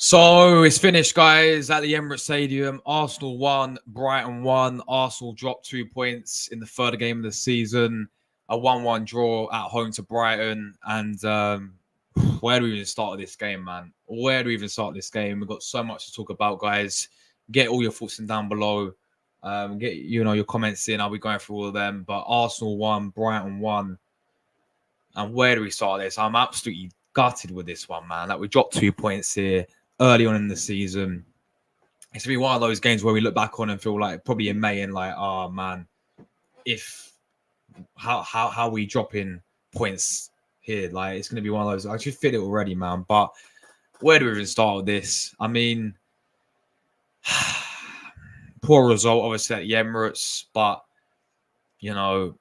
So it's finished, guys, at the Emirates Stadium. Arsenal won, Brighton won. Arsenal dropped 2 points in the third game of the season. A 1-1 draw at home to Brighton. And where do we even start this game, man? Where do we even start this game? We've got so much to talk about, guys. Get all your thoughts in down below. Get your comments in. I'll be going through all of them. But Arsenal won, Brighton won. And where do we start this? I'm absolutely gutted with this one, man. Like, we dropped 2 points here early on in the season. It's gonna be one of those games where we look back on and feel like probably in May and like, oh man, if how we dropping points here, like it's gonna be one of those. I should feel it already, man. But where do we even start with this? I mean, poor result, obviously at the Emirates, but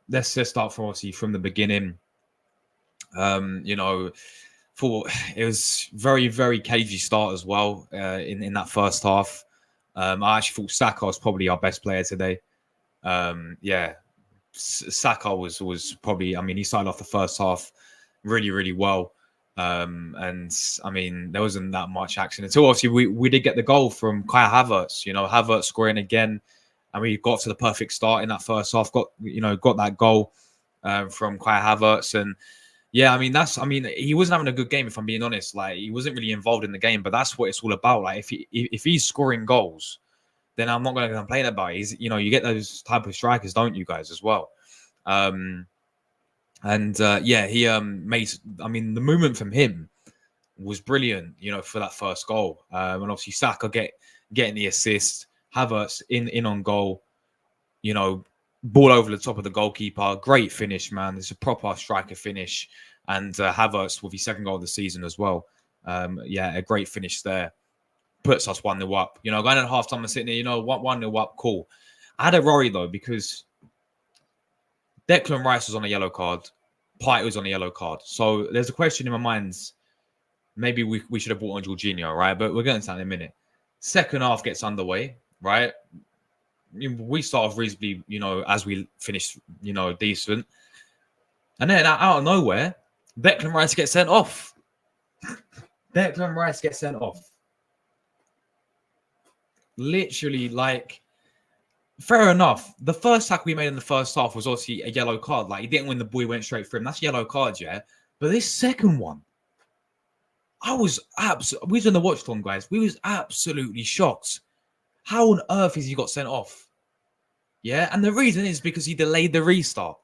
let's just start from the beginning. It was very, very cagey start as well in that first half. I actually thought Saka was probably our best player today. Saka was probably, I mean, he started off the first half really, really well. And I mean, there wasn't that much action until obviously we did get the goal from Kai Havertz, Havertz scoring again. And we got to the perfect start in that first half, got that goal from Kai Havertz. And yeah, I mean, he wasn't having a good game, if I'm being honest. Like, he wasn't really involved in the game, but that's what it's all about. Like, if he's scoring goals, then I'm not going to complain about it. You get those type of strikers, don't you guys, as well? He made. I mean, the movement from him was brilliant. For that first goal, and obviously Saka getting the assist, Havertz in on goal. Ball over the top of the goalkeeper. Great finish, man. It's a proper striker finish. And Havertz with his second goal of the season as well. A great finish there. Puts us 1-0 up. Going at half time and sitting there, 1-0 up, cool. I had a worry, though, because Declan Rice was on a yellow card. Partey was on a yellow card. So there's a question in my mind. Maybe we should have brought on Jorginho, right? But we're going to that in a minute. Second half gets underway, right? We start off reasonably, as we finish, decent. And then out of nowhere, Declan Rice gets sent off. Literally, like, fair enough. The first tackle we made in the first half was obviously a yellow card. Like, he didn't win the ball, he went straight for him. That's yellow cards, yeah? But this second one, we was on the watch long, guys. We was absolutely shocked. How on earth has he got sent off? Yeah, and the reason is because he delayed the restart.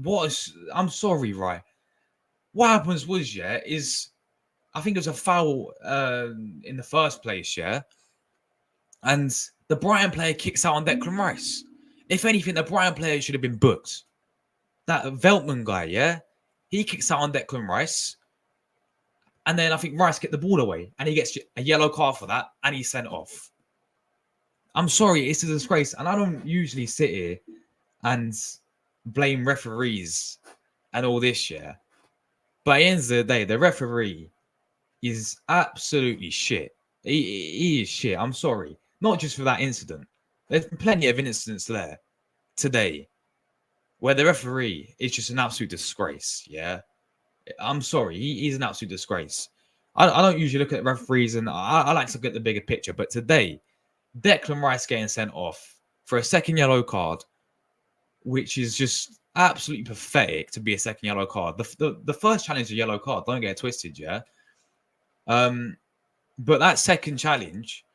I'm sorry, right? What happens was, I think it was a foul in the first place, and the Brighton player kicks out on Declan Rice. If anything, the Brighton player should have been booked. That Veltman guy, he kicks out on Declan Rice, and then I think Rice get the ball away, and he gets a yellow card for that, and he's sent off. I'm sorry, it's a disgrace. And I don't usually sit here and blame referees and all this, But at the end of the day, the referee is absolutely shit. He is shit. I'm sorry. Not just for that incident. There's been plenty of incidents there today where the referee is just an absolute disgrace, I'm sorry. He's an absolute disgrace. I don't usually look at referees, and I like to look at the bigger picture. But today, Declan Rice getting sent off for a second yellow card, which is just absolutely pathetic to be a second yellow card. The first challenge is a yellow card. Don't get it twisted, But that second challenge,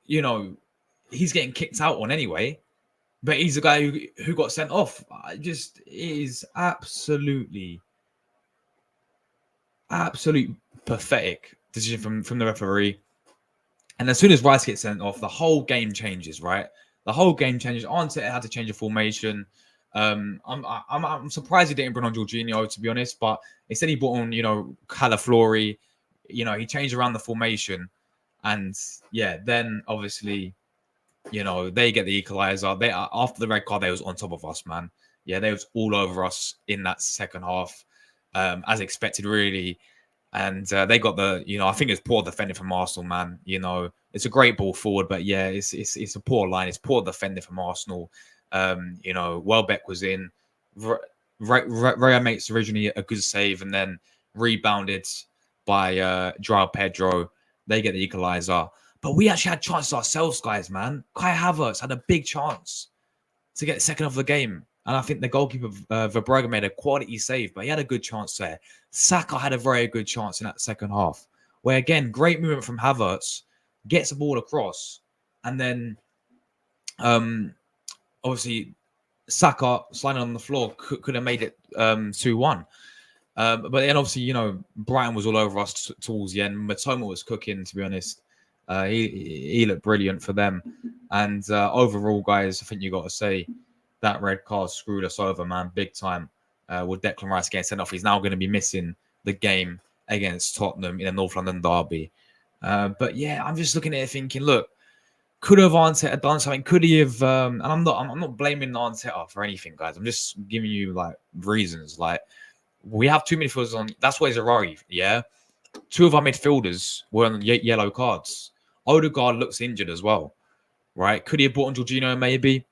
he's getting kicked out on anyway. But he's the guy who got sent off. It is absolute pathetic decision from the referee. And as soon as Rice gets sent off, the whole game changes, right? The whole game changes. Arteta had to change the formation. I'm surprised he didn't bring on Jorginho, to be honest. But instead he brought on, Calaflori. He changed around the formation. And, then obviously, they get the equaliser. After the red card, they was on top of us, man. Yeah, they was all over us in that second half, as expected, really. And they got I think it's poor defending from Arsenal, man. It's a great ball forward, but it's a poor line. It's poor defending from Arsenal. Welbeck was in. Raya makes originally a good save and then rebounded by Joao Pedro. They get the equaliser. But we actually had chances ourselves, guys, man. Kai Havertz had a big chance to get second of the game. And I think the goalkeeper, Verbrugge, made a quality save, but he had a good chance there. Saka had a very good chance in that second half, where, again, great movement from Havertz, gets the ball across, and then obviously Saka sliding on the floor could have made it 2-1. But then obviously, you know, Brighton was all over us towards the end. Matoma was cooking, to be honest. He looked brilliant for them. And overall, guys, I think you got to say that red card screwed us over, man, big time. With Declan Rice getting sent off, he's now going to be missing the game against Tottenham in a North London derby. But yeah, I'm just looking at it thinking, look, could have Arteta done something? Could he have? And I'm not blaming Arteta for anything, guys. I'm just giving you like reasons. Like, we have two midfielders on. That's why it's a Rory. Yeah, two of our midfielders were on yellow cards. Odegaard looks injured as well, right? Could he have brought on Jorginho maybe,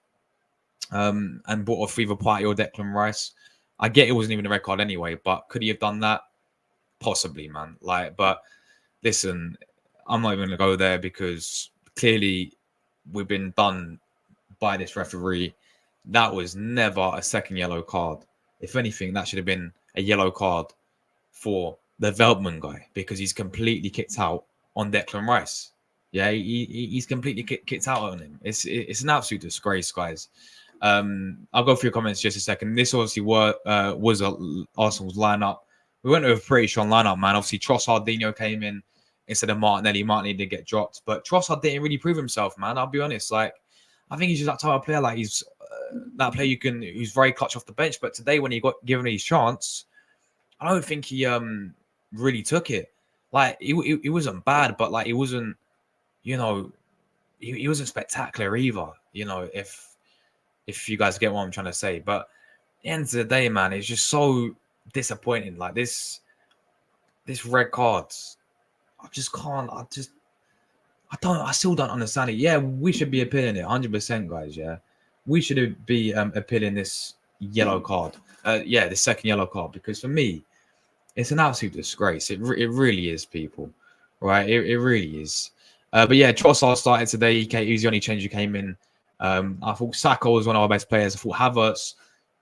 and brought off either Partey or Declan Rice? I get it wasn't even a red card anyway, but could he have done that? Possibly, man. Like, but listen, I'm not even going to go there because clearly we've been done by this referee. That was never a second yellow card. If anything, that should have been a yellow card for the Veltman guy because he's completely kicked out on Declan Rice. Yeah, he's completely kicked out on him. It's an absolute disgrace, guys. I'll go through your comments just a second. This obviously was Arsenal's lineup. We went with a pretty strong lineup, man. Obviously, Trossard came in instead of Martinelli. Martinelli did get dropped, but Trossard didn't really prove himself, man. I'll be honest. Like, I think he's just that type of player. Like, he's that player who's very clutch off the bench. But today, when he got given his chance, I don't think he really took it. Like, it wasn't bad, but like, it wasn't, you know, he wasn't spectacular either. You know, if you guys get what I'm trying to say. But at the end of the day, man, it's just so disappointing. Like, this red cards, I still don't understand it. Yeah, we should be appealing it 100%, guys. Yeah, we should be appealing this yellow card. The second yellow card, because for me, it's an absolute disgrace. It really is, people. Right? It really is. But yeah, Trossard started today. He was the only change who came in. I thought Saka was one of our best players. I thought Havertz,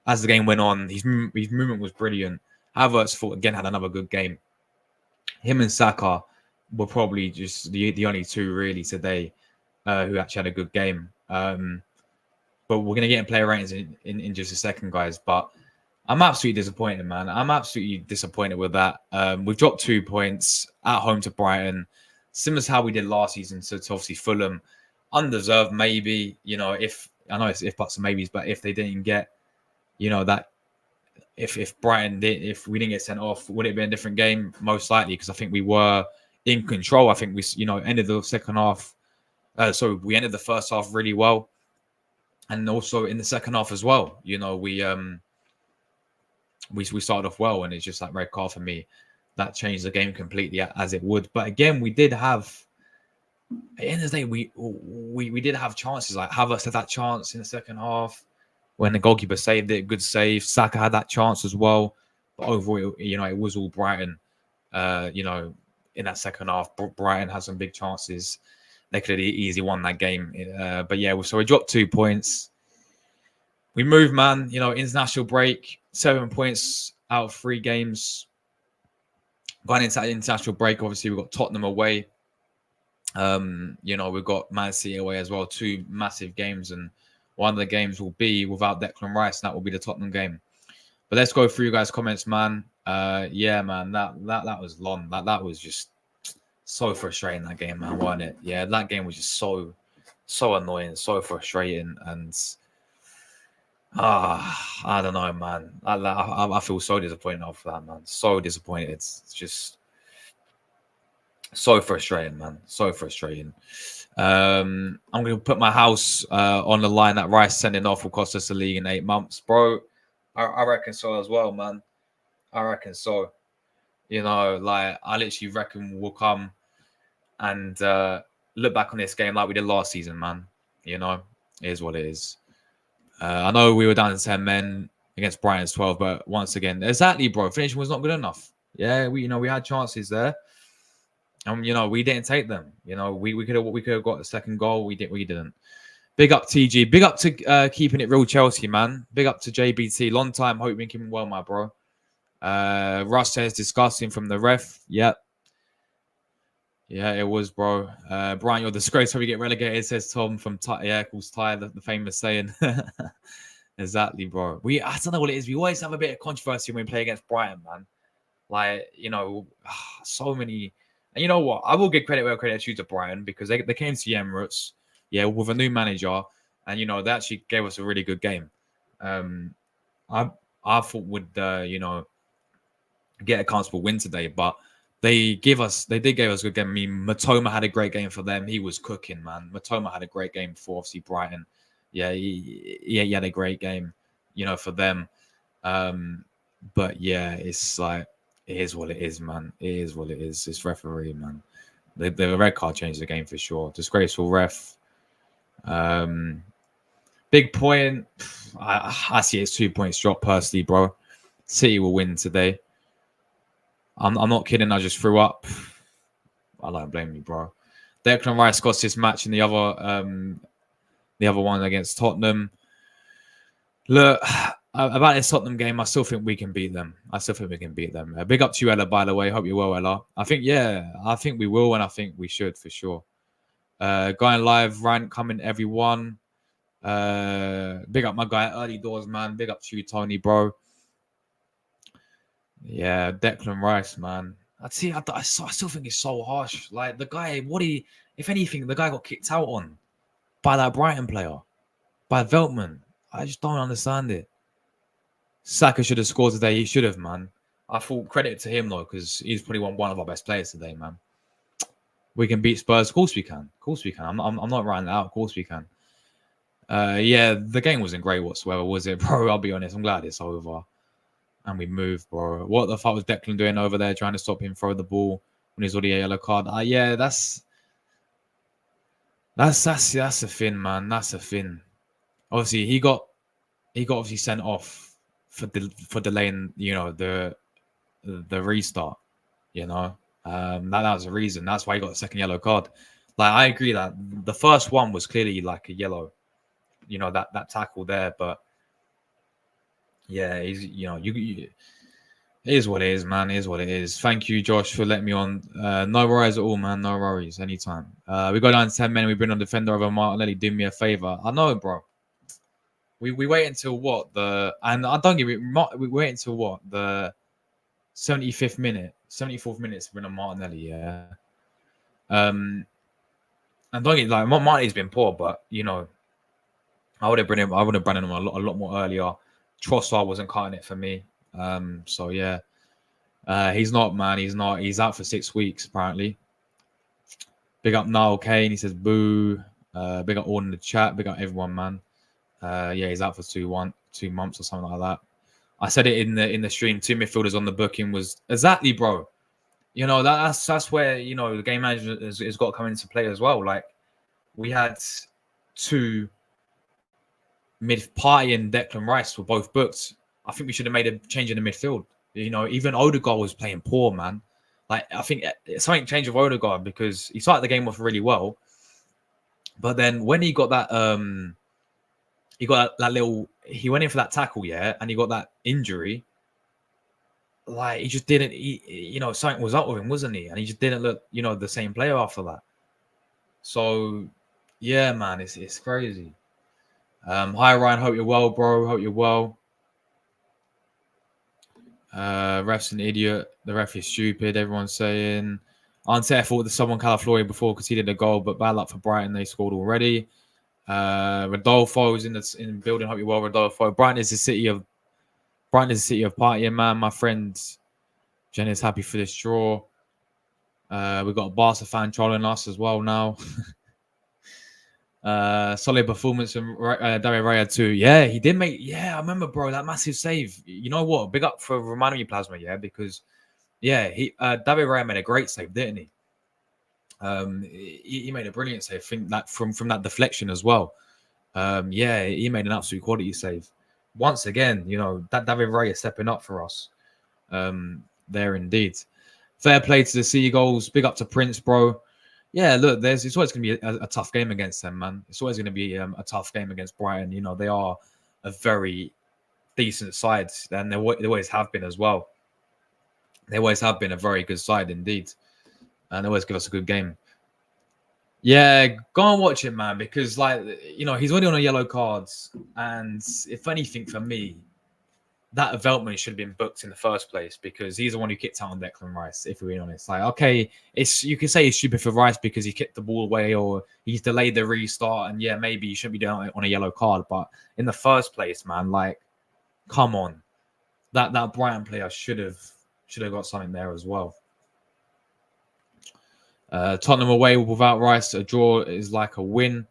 as the game went on, his movement was brilliant. Havertz, again, had another good game. Him and Saka were probably just the only two really today who actually had a good game. But we're going to get in player ratings in just a second, guys. But I'm absolutely disappointed, man. I'm absolutely disappointed with that. We've dropped 2 points at home to Brighton. Similar to how we did last season to obviously Fulham. Undeserved, maybe. You know, I know it's if buts and maybes, but if they didn't get, you know, that if we didn't get sent off, would it be a different game? Most likely, because I think we were in control. I think we, ended the second half. We ended the first half really well, and also in the second half as well. You know, we started off well, and it's just like red card for me. That changed the game completely, as it would. But again, we did have. At the end of the day, we did have chances. Like Havertz had that chance in the second half when the goalkeeper saved it. Good save. Saka had that chance as well. But overall, it was all Brighton. In that second half, Brighton had some big chances. They could have easily won that game. But yeah, so we dropped 2 points. We moved, man. International break, 7 points out of 3 games. Going into that international break, obviously, we've got Tottenham away. We've got Man City away as well. 2 massive games, and one of the games will be without Declan Rice, and that will be the Tottenham game. But let's go through you guys' comments, man. Yeah, man, that was long. That was just so frustrating, that game, man, wasn't it? Yeah, that game was just so annoying, so frustrating, and I don't know, man. I feel so disappointed after that, man. So disappointed. It's just so frustrating, man. So frustrating. I'm going to put my house on the line that Rice sending off will cost us the league in 8 months. Bro, I reckon so as well, man. I reckon so. I literally reckon we'll come and look back on this game like we did last season, man. It is what it is. I know we were down to 10 men against Brighton's 12, but once again, exactly, bro, finishing was not good enough. Yeah, we had chances there. You know, we didn't take them. You know, we could have got the second goal. We didn't. Big up TG. Big up to keeping it real Chelsea, man. Big up to JBT. Long time. Hope you've been keeping well, my bro. Russ says disgusting from the ref. Yep. Yeah, it was, bro. Brian, you're a disgrace. Hope you get relegated, says Tom from calls Ty, the famous saying. Exactly, bro. I don't know what it is. We always have a bit of controversy when we play against Brighton, man. Like, you know, so many. And you know what? I will give credit where credit is due to Brighton because they came to the Emirates, yeah, with a new manager, and you know they actually gave us a really good game. I thought would you know, get a comfortable win today, but they did give us a good game. I mean, Matoma had a great game for them. He was cooking, man. Matoma had a great game for obviously Brighton. Yeah, he had a great game, you know, for them. But yeah, it's like it is what it is, man. It is what it is. It's referee, man. The red card changed the game for sure. Disgraceful ref. Big point. I see it's 2 points drop personally, bro. City will win today. I'm not kidding. I just threw up. I don't blame me, bro. Declan Rice got this match in the other one against Tottenham. Look, about this Tottenham game, I still think we can beat them. Big up to you, Ella, by the way. Hope you're well, Ella. I think we will, and I think we should for sure. Going live, rant coming, everyone. Big up my guy, early doors, man. Big up to you, Tony, bro. Yeah, Declan Rice, man. I still think it's so harsh. Like the guy, if anything, the guy got kicked out on by that Brighton player, by Veltman. I just don't understand it. Saka should have scored today. He should have, man. I thought credit to him though, because he's probably one of our best players today, man. We can beat Spurs. Of course we can. I'm not writing that out. Of course we can. Yeah, the game wasn't great whatsoever, was it, bro? I'll be honest. I'm glad it's over. And we moved, bro. What the fuck was Declan doing over there, trying to stop him throw the ball when he's already a yellow card? Yeah, that's a thing, man. That's a thing. Obviously, he got obviously sent off for delaying, you know, the restart. You know, that was the reason. That's why he got the second yellow card. Like I agree that the first one was clearly like a yellow. You know, that tackle there, but. Yeah, he's, you know, it is what it is, man. It is what it is. Thank you, Josh, for letting me on. No worries at all, man. No worries. Anytime. We go down to 10 men. We bring on defender over Martinelli. Do me a favor. I know, bro. We wait until what? And I don't give it. We wait until what? The 75th minute, 74th minute to bring on Martinelli, yeah. And don't get like Martinelli's been poor, but you know, I would have brought him a lot more earlier. Trossard wasn't cutting it for me. So yeah. He's not, man. He's out for 6 weeks, apparently. Big up Niall Kane. He says boo. Big up all in the chat. Big up everyone, man. Yeah, he's out for 2 months or something like that. I said it in the stream. 2 midfielders on the booking was exactly, bro. You know, that's where, you know, the game management has got to come into play as well. Like we had 2 Party and Declan Rice were both booked. I think we should have made a change in the midfield. You know, even Odegaard was playing poor, man. Like I think something changed with Odegaard because he started the game off really well, but then when he got that he went in for that tackle, yeah, and he got that injury. Like he just didn't, you know, something was up with him, wasn't he? And he just didn't look, you know, the same player after that. So, yeah, man, it's crazy. Hi Ryan, hope you're well, bro. Hope you're well. Ref's an idiot. The ref is stupid. Everyone's saying Arteta thought that someone Calaflori before conceded a goal, but bad luck for Brighton. They scored already. Rodolfo's in the building. Hope you're well, Rodolfo. Brighton is the city of partying, man. My friend Jen is happy for this draw. We've got a Barca fan trolling us as well now. Solid performance from David Raya too. Yeah, he did make. Yeah, I remember, bro, that massive save. You know what? Big up for reminding me, Plasma. Yeah, because yeah, David Raya made a great save, didn't he? He made a brilliant save. I think that from that deflection as well. Yeah, he made an absolute quality save. Once again, you know that David Raya is stepping up for us. There indeed. Fair play to the Seagulls. Big up to Prince, bro. Yeah, look, it's always going to be a tough game against them, man. It's always going to be a tough game against Brighton. You know, they are a very decent side, and they always have been as well. They always have been a very good side indeed, and they always give us a good game. Yeah, go and watch it, man, because he's already on a yellow card, and if anything, for me, that development should have been booked in the first place because he's the one who kicked out on Declan Rice, if we're being honest. Like, okay, you can say it's stupid for Rice because he kicked the ball away or he's delayed the restart, and yeah, maybe you shouldn't be doing it on a yellow card. But in the first place, man, like, come on. That Brighton player should have got something there as well. Tottenham away without Rice, a draw is like a win.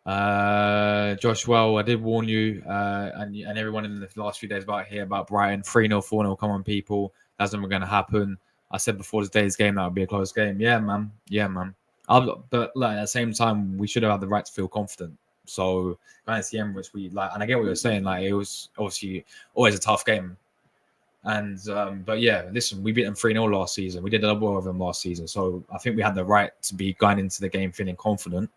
Josh, well, I did warn you and everyone in the last few days about Brighton. 3-0, 4-0, come on, people. That's never going to happen. I said before today's game that would be a close game. Yeah, man. But at the same time, we should have had the right to feel confident. So, against the Emirates, and I get what you're saying. Like, it was obviously always a tough game. And but yeah, listen, we beat them 3-0 last season. We did a double of them last season. So I think we had the right to be going into the game feeling confident.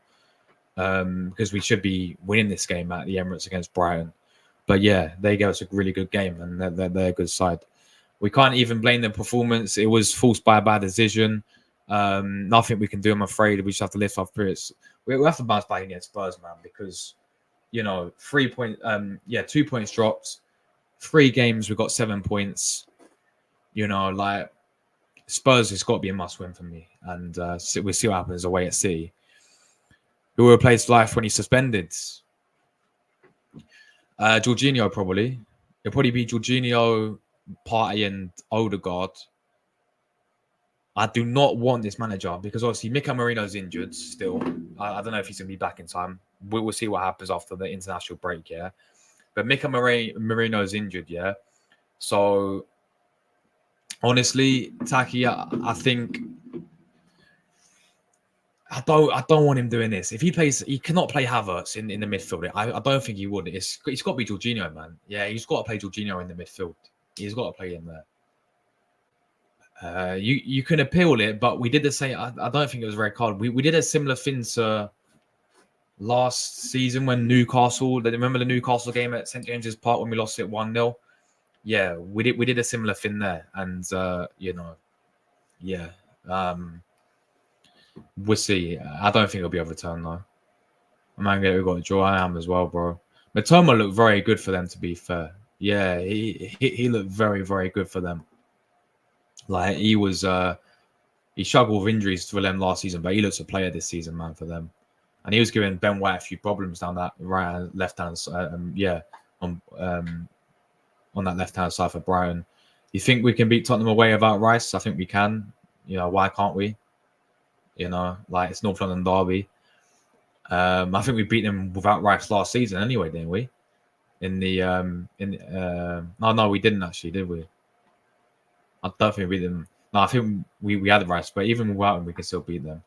Because we should be winning this game at the Emirates against Brighton. But yeah, they gave us a really good game, and they're a good side. We can't even blame their performance. It was forced by a bad decision. Nothing we can do, I'm afraid. We just have to lift our spirits. We have to bounce back against Spurs, man, because, 2 points dropped. 3 games, we got 7 points. Spurs has got to be a must-win for me. And we'll see what happens away at City. Who will replace Life when he's suspended? Jorginho, probably. It'll probably be Jorginho, Partey, and Odegaard. I do not want this manager because obviously Mikel Merino's injured still. I don't know if he's going to be back in time. We'll see what happens after the international break, yeah. But Mikel Merino's injured, yeah. So, honestly, Taki, I think... I don't want him doing this. If he cannot play Havertz in the midfield. I don't think he would. It's got to be Jorginho, man. Yeah, he's got to play Jorginho in the midfield. He's got to play him there. You can appeal it, but we did the same. I don't think it was a red card. We did a similar thing to last season when Newcastle. Remember the Newcastle game at St James's Park when we lost it 1-0? Yeah, we did a similar thing there, and yeah. We'll see. I don't think it'll be overturned though. Man, we got a draw. I am as well, bro. Matoma looked very good for them, to be fair. Yeah, he looked very, very good for them. Like, he was he struggled with injuries for them last season, but he looks a player this season, man, for them. And he was giving Ben White a few problems down that right and left hand side. On that left hand side for Brighton. You think we can beat Tottenham away without Rice? I think we can. Why can't we? It's North London derby. I think we beat them without Rice last season anyway, didn't we? No, we didn't actually, did we? I don't think we beat them. No, I think we had Rice, but even without them, we can still beat them.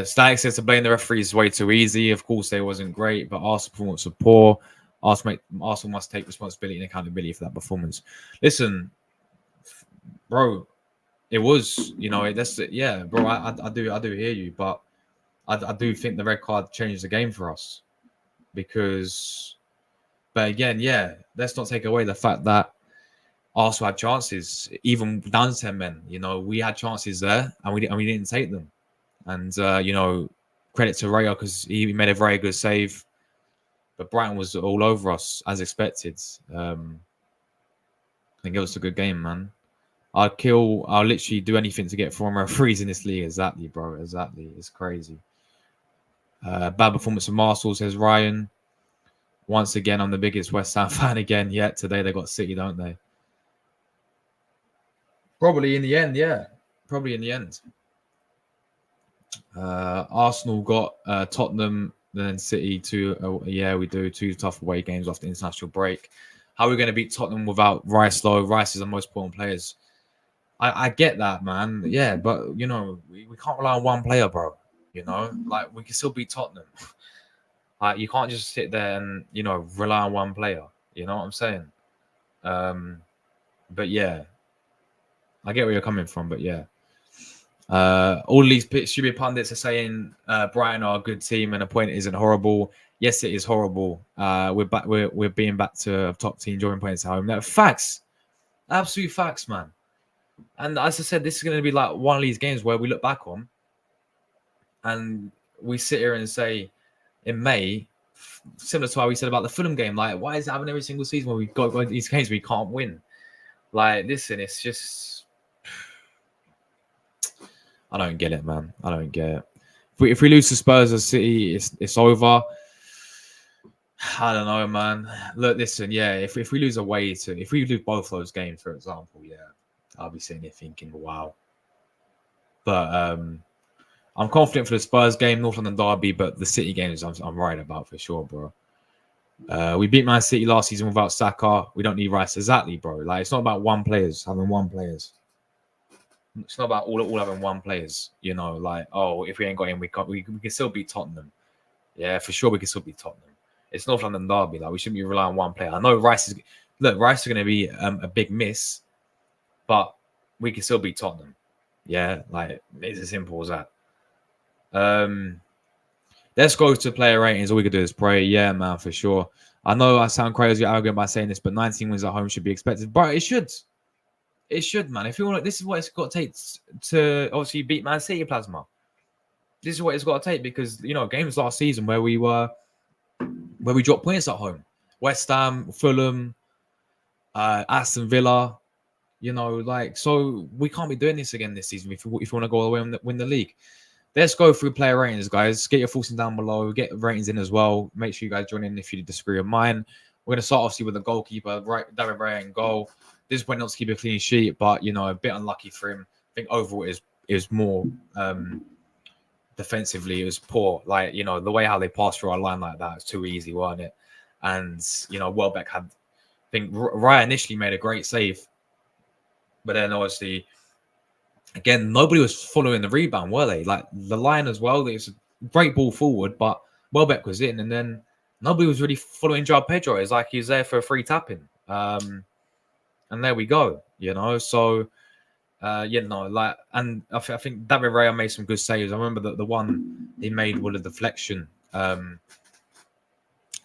Static says to blame the referees is way too easy. Of course, they wasn't great, but Arsenal performance was poor. Arsenal must take responsibility and accountability for that performance. Listen, bro. It was, yeah, bro. I do hear you, but I do think the red card changed the game for us but again, yeah, let's not take away the fact that Arsenal had chances, even down to 10 men. We had chances there, and we didn't take them. And credit to Rayo because he made a very good save, but Brighton was all over us as expected. I think it was a good game, man. I'll literally do anything to get 4 referees in this league. Exactly, bro. Exactly. It's crazy. Bad performance from Arsenal, says Ryan. Once again, I'm the biggest West Ham fan again. Yet today they got City, don't they? Probably in the end, yeah. Probably in the end. Arsenal got Tottenham, then City. We do 2 tough away games after the international break. How are we going to beat Tottenham without Rice, though? Rice is the most important players. I get that, man. Yeah, but, we can't rely on one player, bro. We can still beat Tottenham. You can't just sit there and, rely on one player. You know what I'm saying? But, yeah. I get where you're coming from, but yeah. All these stupid pundits are saying Brighton are a good team and a point isn't horrible. Yes, it is horrible. We're back. We're being back to a top team, drawing points at home. No, facts, absolute facts, man. And as I said, this is going to be like one of these games where we look back on and we sit here and say in May, similar to how we said about the Fulham game, like, why is it happening every single season when we've got these games we can't win? Like, listen, it's just, I don't get it, man. I don't get it. If we lose to Spurs or City, it's over. I don't know, man. Look, listen, yeah. If we lose away to, if we lose both those games, for example, yeah, I'll be sitting here thinking, wow. But I'm confident for the Spurs game, North London derby, but the City games, I'm right about for sure, bro. We beat Man City last season without Saka. We don't need Rice, exactly, bro. Like, it's not about having one players. It's not about all having one players. You know, like, oh, if we ain't got him, we can still beat Tottenham. Yeah, for sure, we can still beat Tottenham. It's North London derby. Like, we shouldn't be relying on one player. I know Rice is going to be a big miss, but we can still beat Tottenham. Yeah, like, it's as simple as that. Let's go to player ratings. All we could do is pray. Yeah, man, for sure. I know I sound crazy arrogant by saying this, but 19 wins at home should be expected. But it should. It should, man. If you want, this is what it's got to take to obviously beat Man City Plasma. This is what it's got to take because, you know, games last season where we dropped points at home. West Ham, Fulham, Aston Villa, you know, like, so we can't be doing this again this season if you want to go away and win the league. Let's go through player ratings, guys. Get your thoughts down below. Get ratings in as well. Make sure you guys join in if you disagree with mine. We're going to start, obviously, with the goalkeeper, David Raya in goal. This point not to keep a clean sheet, but, you know, a bit unlucky for him. I think overall it was more defensively. It was poor. Like, you know, the way how they passed through our line like that was too easy, wasn't it? And, you know, Welbeck I think Raya initially made a great save. But then, obviously, again, nobody was following the rebound, were they? Like, the line as well, it was a great ball forward, but Welbeck was in, and then nobody was really following João Pedro. It's like he was there for a free tapping. And there we go, you know. So, you know, like, and I think David Raya made some good saves. I remember that the one he made was a deflection.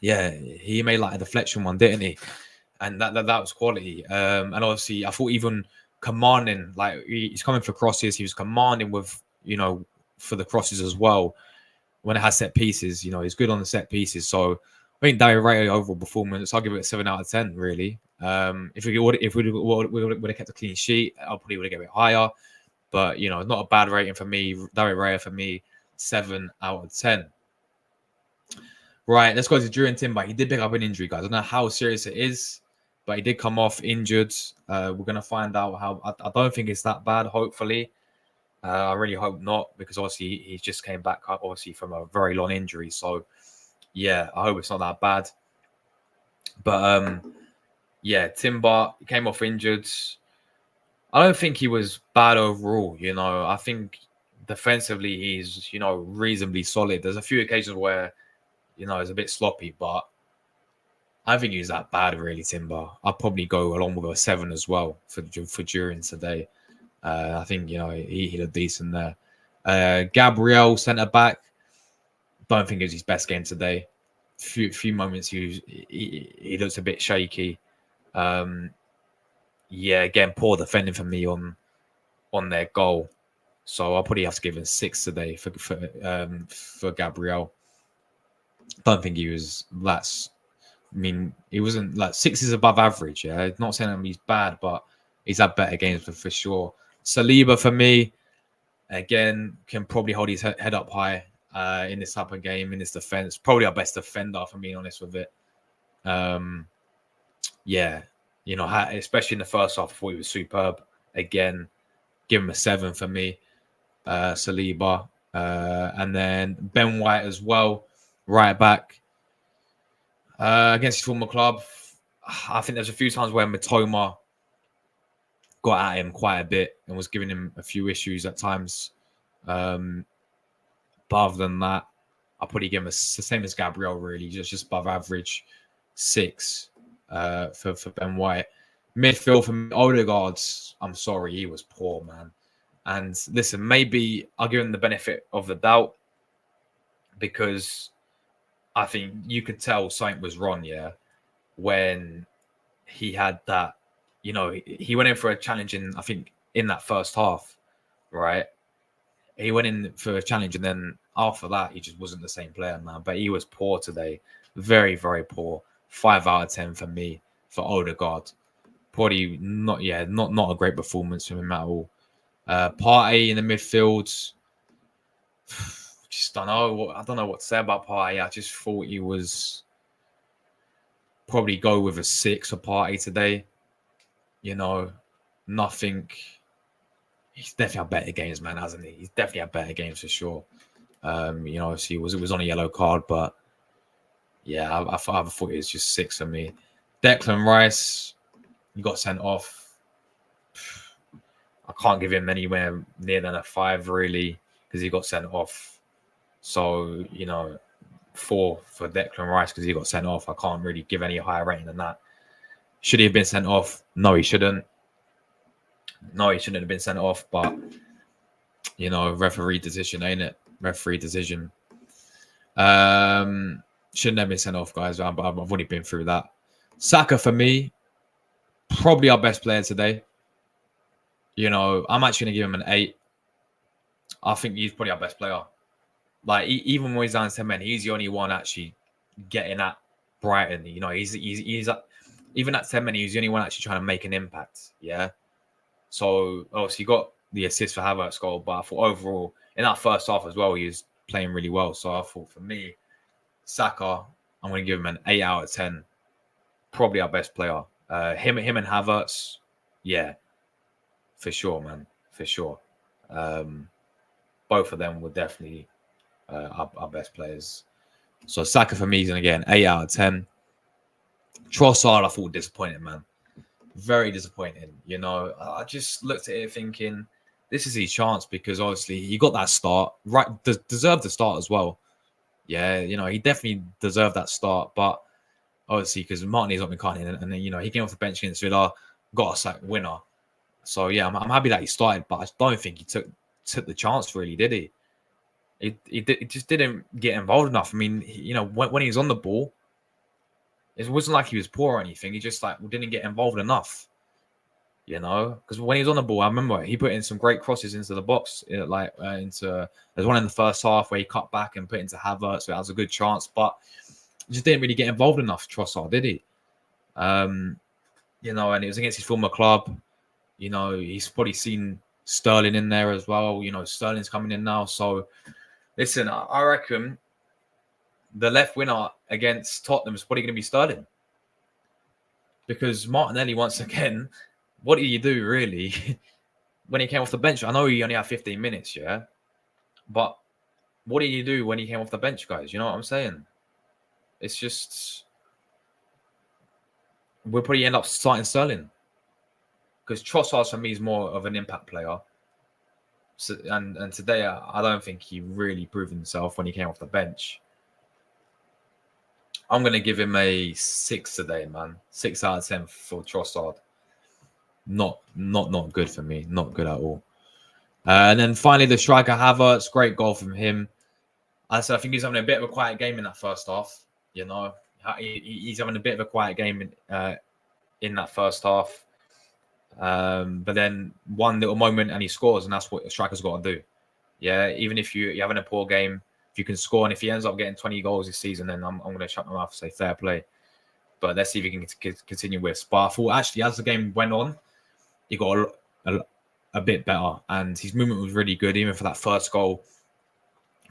Yeah, he made like a deflection one, didn't he? And that was quality. And obviously, I thought even commanding, like, he's coming for crosses. He was commanding with, you know, for the crosses as well. When it has set pieces, you know, he's good on the set pieces. So I think David Raya overall performance, I'll give it a 7 out of 10, really. If we would have kept a clean sheet, I probably would have given it higher. But, you know, not a bad rating for me. David Raya for me, 7 out of 10. Right, let's go to Jurriën Timber. He did pick up an injury, guys. I don't know how serious it is, but he did come off injured. We're going to find out how. I don't think it's that bad, hopefully. I really hope not, because obviously he just came back, obviously, from a very long injury. So, yeah, I hope it's not that bad. But, yeah, Timber came off injured. I don't think he was bad overall, you know. I think defensively he's, you know, reasonably solid. There's a few occasions where, you know, it's a bit sloppy, but I think he's that bad, really, Timber. I'd probably go along with a 7 as well for Jurriën today. I think, you know, he looked decent there. Gabriel, centre back. Don't think it was his best game today. Few moments he looks a bit shaky. Yeah, again, poor defending for me on their goal. So I'll probably have to give him 6 today for Gabriel. Don't think he was he wasn't like 6 is above average. Yeah, not saying he's bad, but he's had better games for sure. Saliba for me, again, can probably hold his head up high in this type of game, in this defense. Probably our best defender, if I'm being honest with it. Yeah, you know, especially in the first half, I thought he was superb. Again, give him a 7 for me. Saliba, and then Ben White as well, right back. Against his former club, I think there's a few times where Mitoma got at him quite a bit and was giving him a few issues at times. But other than that, I'll probably give him the same as Gabriel, really, just above average, 6 for Ben White. Midfield for me, Odegaard, I'm sorry, he was poor, man. And listen, maybe I'll give him the benefit of the doubt because I think you could tell something was wrong, yeah, when he had that, he went in for a challenge I think, in that first half, right? He went in for a challenge, and then after that, he just wasn't the same player, man. But he was poor today. Very, very poor. 5 out of 10 for me, for Odegaard. Probably not a great performance from him at all. Partey in the midfield. Just don't know. I don't know what to say about Partey. I just thought he was probably go with a 6 for Partey today. Nothing. He's definitely had better games, man, hasn't he? He's definitely had better games for sure. Obviously it was on a yellow card, but yeah, I thought it was just 6 for me. Declan Rice, he got sent off. I can't give him anywhere near than a 5 really because he got sent off. So 4 for Declan Rice because he got sent off. I can't really give any higher rating than that. Should he have been sent off? No, he shouldn't. No, he shouldn't have been sent off, but referee decision, ain't it? Referee decision. Shouldn't have been sent off, guys. I've already been through that. Saka for me, probably our best player today. I'm actually gonna give him an 8. I think he's probably our best player. Like even when he's down 10 men, he's the only one actually getting at Brighton. He's even at 10 men, he's the only one actually trying to make an impact. Yeah. So obviously he got the assist for Havertz's goal, but I thought overall in that first half as well, he was playing really well. So I thought for me, Saka, I'm going to give him an 8 out of 10. Probably our best player. Him and Havertz, yeah, for sure, man, for sure. Both of them were definitely our best players. So Saka for me is going to get an 8 out of 10. Trossard, I thought disappointing, man. Very disappointing. I just looked at it thinking, this is his chance because obviously he got that start, right? Deserved the start as well. Yeah, he definitely deserved that start, but obviously because Martinez's not been cutting in, and then he came off the bench against Villa, got us like winner. So yeah, I'm happy that he started, but I don't think he took the chance really, did he? He just didn't get involved enough. I mean, when he was on the ball, it wasn't like he was poor or anything. He just didn't get involved enough. Because when he was on the ball, I remember he put in some great crosses into the box. There's one in the first half where he cut back and put into Havertz, so that was a good chance. But he just didn't really get involved enough, Trossard, did he? And it was against his former club. He's probably seen Sterling in there as well. Sterling's coming in now. So, listen, I reckon the left winner against Tottenham is probably going to be Sterling. Because Martinelli, once again, what did you do, really, when he came off the bench? I know he only had 15 minutes, yeah? But what did you do when he came off the bench, guys? You know what I'm saying? It's just... we'll probably end up starting Sterling. Because Trossard, for me, is more of an impact player. So, and today, I don't think he really proved himself when he came off the bench. I'm going to give him a 6 today, man. 6 out of 10 for Trossard. Not good for me. Not good at all. And then finally, the striker Havertz, great goal from him. I think he's having a bit of a quiet game in that first half. He's having a bit of a quiet game in that first half. But then one little moment and he scores, and that's what a striker's got to do. Yeah, even if you're having a poor game, if you can score, and if he ends up getting 20 goals this season, then I'm going to shut my mouth and say fair play. But let's see if he can continue with. But I thought actually, as the game went on, he got a bit better, and his movement was really good, even for that first goal.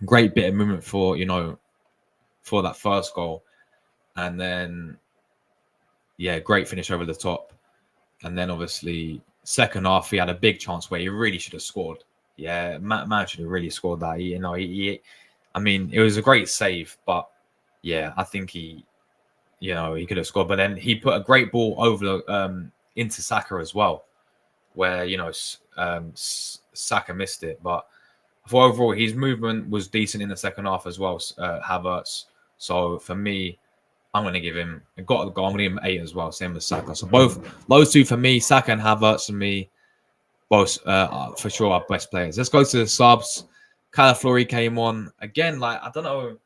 Great bit of movement for that first goal, and then great finish over the top. And then obviously second half, he had a big chance where he really should have scored. Yeah, man should have really scored that. I mean, it was a great save, but yeah, I think he could have scored. But then he put a great ball over into Saka as well, where Saka missed it. But for overall, his movement was decent in the second half as well, Havertz. So for me, I'm going to give him. Got to go. I'm going to give him 8 as well. Same as Saka. So both those two for me, Saka and Havertz for me, both for sure are best players. Let's go to the subs. Calaflori came on again. Like I don't know.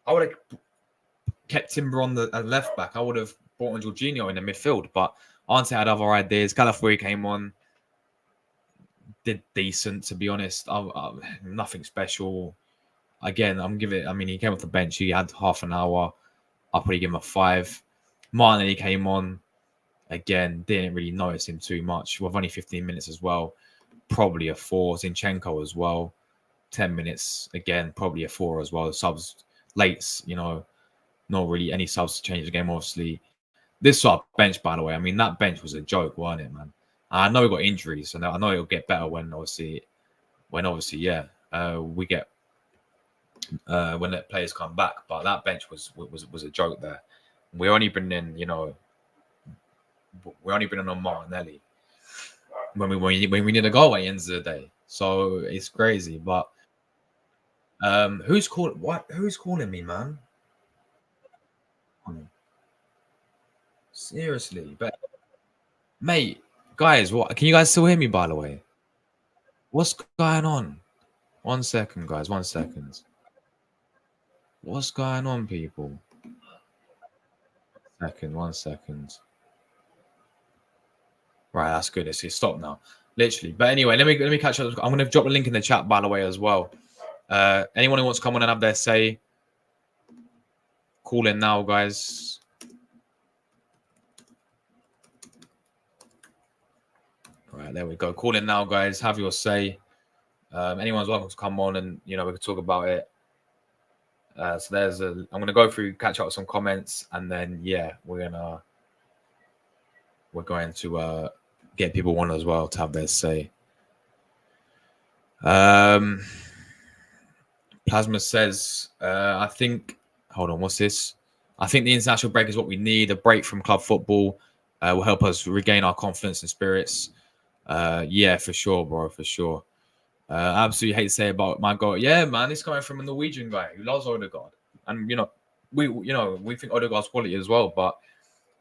I would have kept Timber on the left back. I would have brought on Jorginho in the midfield, but Ante had other ideas. Calaflori came on, did decent to be honest. Nothing special. Again, I'm giving it. I mean, he came off the bench. He had half an hour. I'll probably give him a 5. Martinelli came on again. Didn't really notice him too much. With only 15 minutes as well. Probably a 4. Zinchenko as well. 10 minutes again. Probably a 4 as well. The subs late. Not really any subs to change the game. Obviously, this sort of bench, by the way. I mean, that bench was a joke, wasn't it, man? I know we got injuries, and I know it'll get better when obviously, we get. When the players come back, but that bench was a joke there. We're only bringing in, on Martinelli when we need a goal at the end of the day. So it's crazy. But who's calling me, man? Seriously, but mate, guys, what? Can you guys still hear me? By the way, what's going on? 1 second, guys. 1 second. What's going on, people? 1 second. Right, that's good. It's stopped now. Literally. But anyway, let me catch up. I'm gonna drop a link in the chat, by the way, as well. Anyone who wants to come on and have their say, call in now, guys. Right, there we go. Call in now, guys. Have your say. Anyone's welcome to come on and we can talk about it. So I'm gonna go through, catch up with some comments, and then we're going to get people on as well to have their say. Plasma says, I think. Hold on, what's this? I think the international break is what we need. A break from club football will help us regain our confidence and spirits. For sure, bro, for sure. Absolutely hate to say about my goal. Yeah, man, it's coming from a Norwegian guy who loves Odegaard, and we think Odegaard's quality as well. But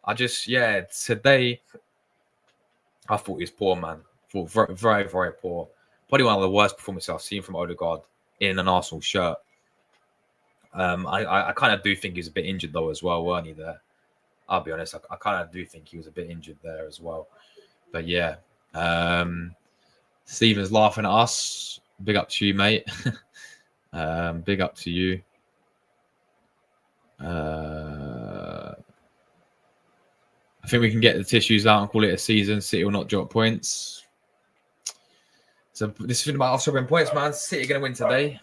I just today I thought he was poor, man. I thought very, very, very poor. Probably one of the worst performances I've seen from Odegaard in an Arsenal shirt. I kind of do think he's a bit injured though as well, weren't he? There, I'll be honest. I kind of do think he was a bit injured there as well. But Steven's laughing at us. Big up to you, mate. Big up to you. I think we can get the tissues out and call it a season. City will not drop points. So this is about offshoring points, man. City are going to win today.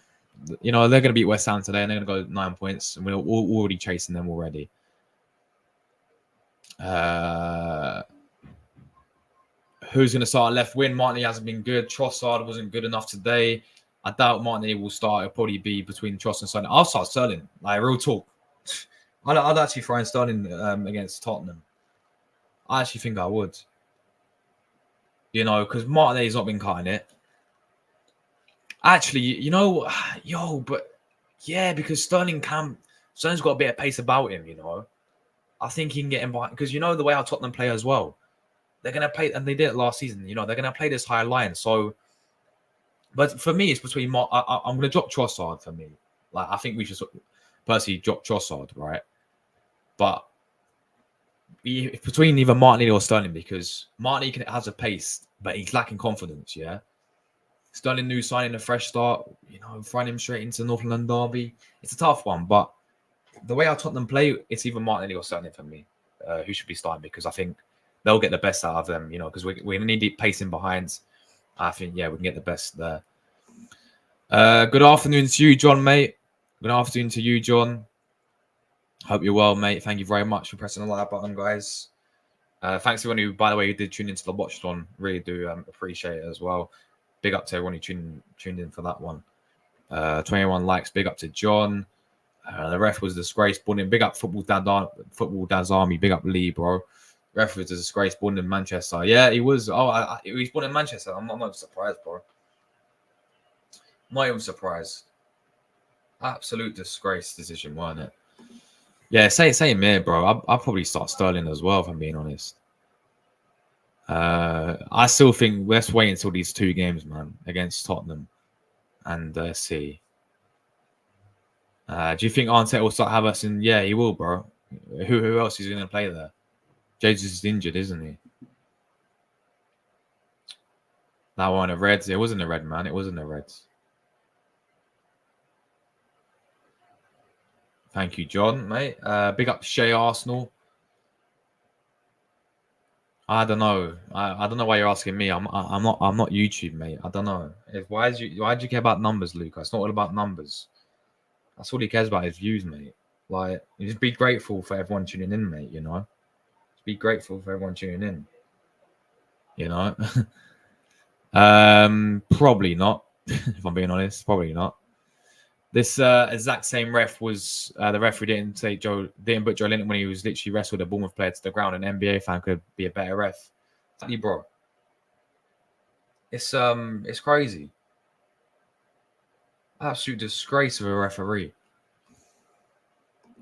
They're going to beat West Ham today, and they're going to go 9 points, and we're already chasing them already. Who's going to start left wing? Martinelli hasn't been good. Trossard wasn't good enough today. I doubt Martinelli will start. It'll probably be between Trossard and Sterling. I'll start Sterling. Like, real talk. I'd actually throw in Sterling against Tottenham. I actually think I would. Because Martinelli's not been cutting it. Actually, because Sterling's got a bit of pace about him, I think he can get him behind. Because the way our Tottenham play as well. They're going to play, and they did it last season, they're going to play this high line. So, but for me, it's between I'm going to drop Trossard for me. Like, I think we should personally drop Trossard, right? But between either Martinelli or Sterling, because Martinelli has a pace, but he's lacking confidence, yeah? Sterling new signing, a fresh start, throwing him straight into North London derby. It's a tough one, but the way our Tottenham play, it's either Martinelli or Sterling for me, who should be starting, because I think they'll get the best out of them, because we need deep pacing behind. I think, we can get the best there. Good afternoon to you, John, mate. Good afternoon to you, John. Hope you're well, mate. Thank you very much for pressing the like button, guys. Thanks to everyone who, by the way, who did tune into the watch-on. Really do appreciate it as well. Big up to everyone who tuned in for that one. 21 likes. Big up to John. The ref was a disgrace. Born in. Big up Football Dad's Army. Big up Lee, bro. Ref was a disgrace. Born in Manchester. Yeah, he was. Oh, he's born in Manchester. I'm not surprised, bro. Not even surprised. Absolute disgrace decision, wasn't it? Yeah, same here, bro. I'll probably start Sterling as well, if I'm being honest. I still think let's wait until these 2 games, man, against Tottenham and see. Do you think Arteta will start Havertz? Yeah, he will, bro. Who else is going to play there? Jesus is injured, isn't he? That one, the Reds. It wasn't the Red, man. It wasn't the Reds. Thank you, John, mate. Big up Shea Arsenal. I don't know. I don't know why you're asking me. I'm not YouTube, mate. I don't know. Why do you care about numbers, Luca? It's not all about numbers. That's all he cares about is views, mate. Like, you just be grateful for everyone tuning in, mate. You know, just be grateful for everyone tuning in. You know, probably not. If I'm being honest, probably not. This exact same ref was the referee didn't put Joe Linton when he was literally wrestled a Bournemouth player to the ground. An NBA fan could be a better ref. Exactly, bro. It's crazy. Absolute disgrace of a referee.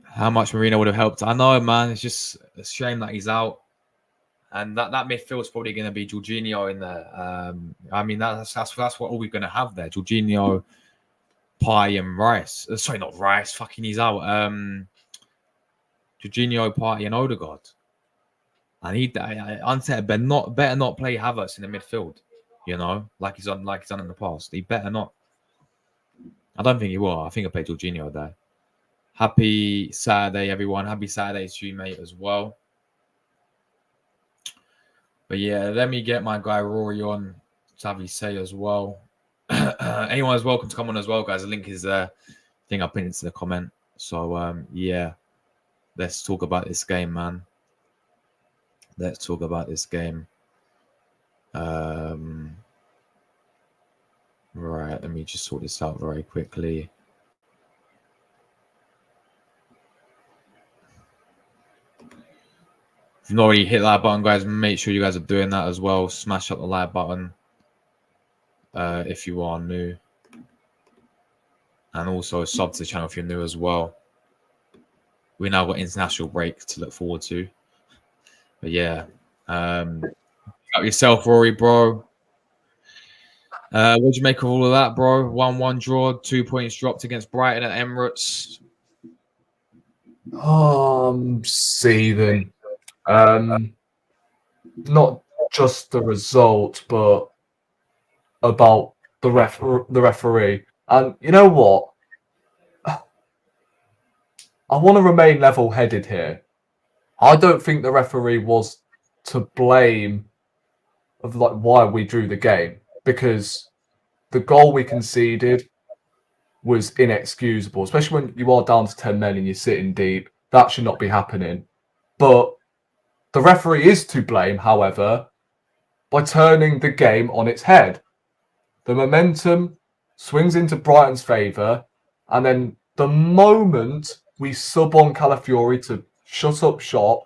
How much Marino would have helped? I know, man. It's just a shame that he's out. And that midfield is probably going to be Jorginho in there. I mean, that's what all we're going to have there. Jorginho, Partey, and Rice. Sorry, not Rice. Fucking he's out. Jorginho, Partey, and Odegaard. Arteta better not play Havertz in the midfield. You know, like he's done in the past. He better not. I don't think he will. I think I play Jorginho there. Happy Saturday, everyone. Happy Saturday to you, mate, as well. But yeah, let me get my guy Rory on to have his say as well. Anyone is welcome to come on as well, guys. The link is there. I think I'll pin it into the comment. So yeah, let's talk about this game, man. Let's talk about this game. Right, let me just sort this out very quickly. If you've not already hit that button, guys, make sure you guys are doing that as well. Smash up the like button if you are new. And also sub to the channel if you're new as well. We now got international break to look forward to. But yeah, got yourself, Rory, bro. What'd you make of all of that, bro? 1-1 draw, 2 points dropped against Brighton at Emirates. Seething. Not just the result, but about the referee. And you know what? I want to remain level-headed here. I don't think the referee was to blame of like why we drew the game, because the goal we conceded was inexcusable, especially when you are down to 10 men and you're sitting deep. That should not be happening. But the referee is to blame, however, by turning the game on its head. The momentum swings into Brighton's favour, and then the moment we sub on Calafiori to shut up shop,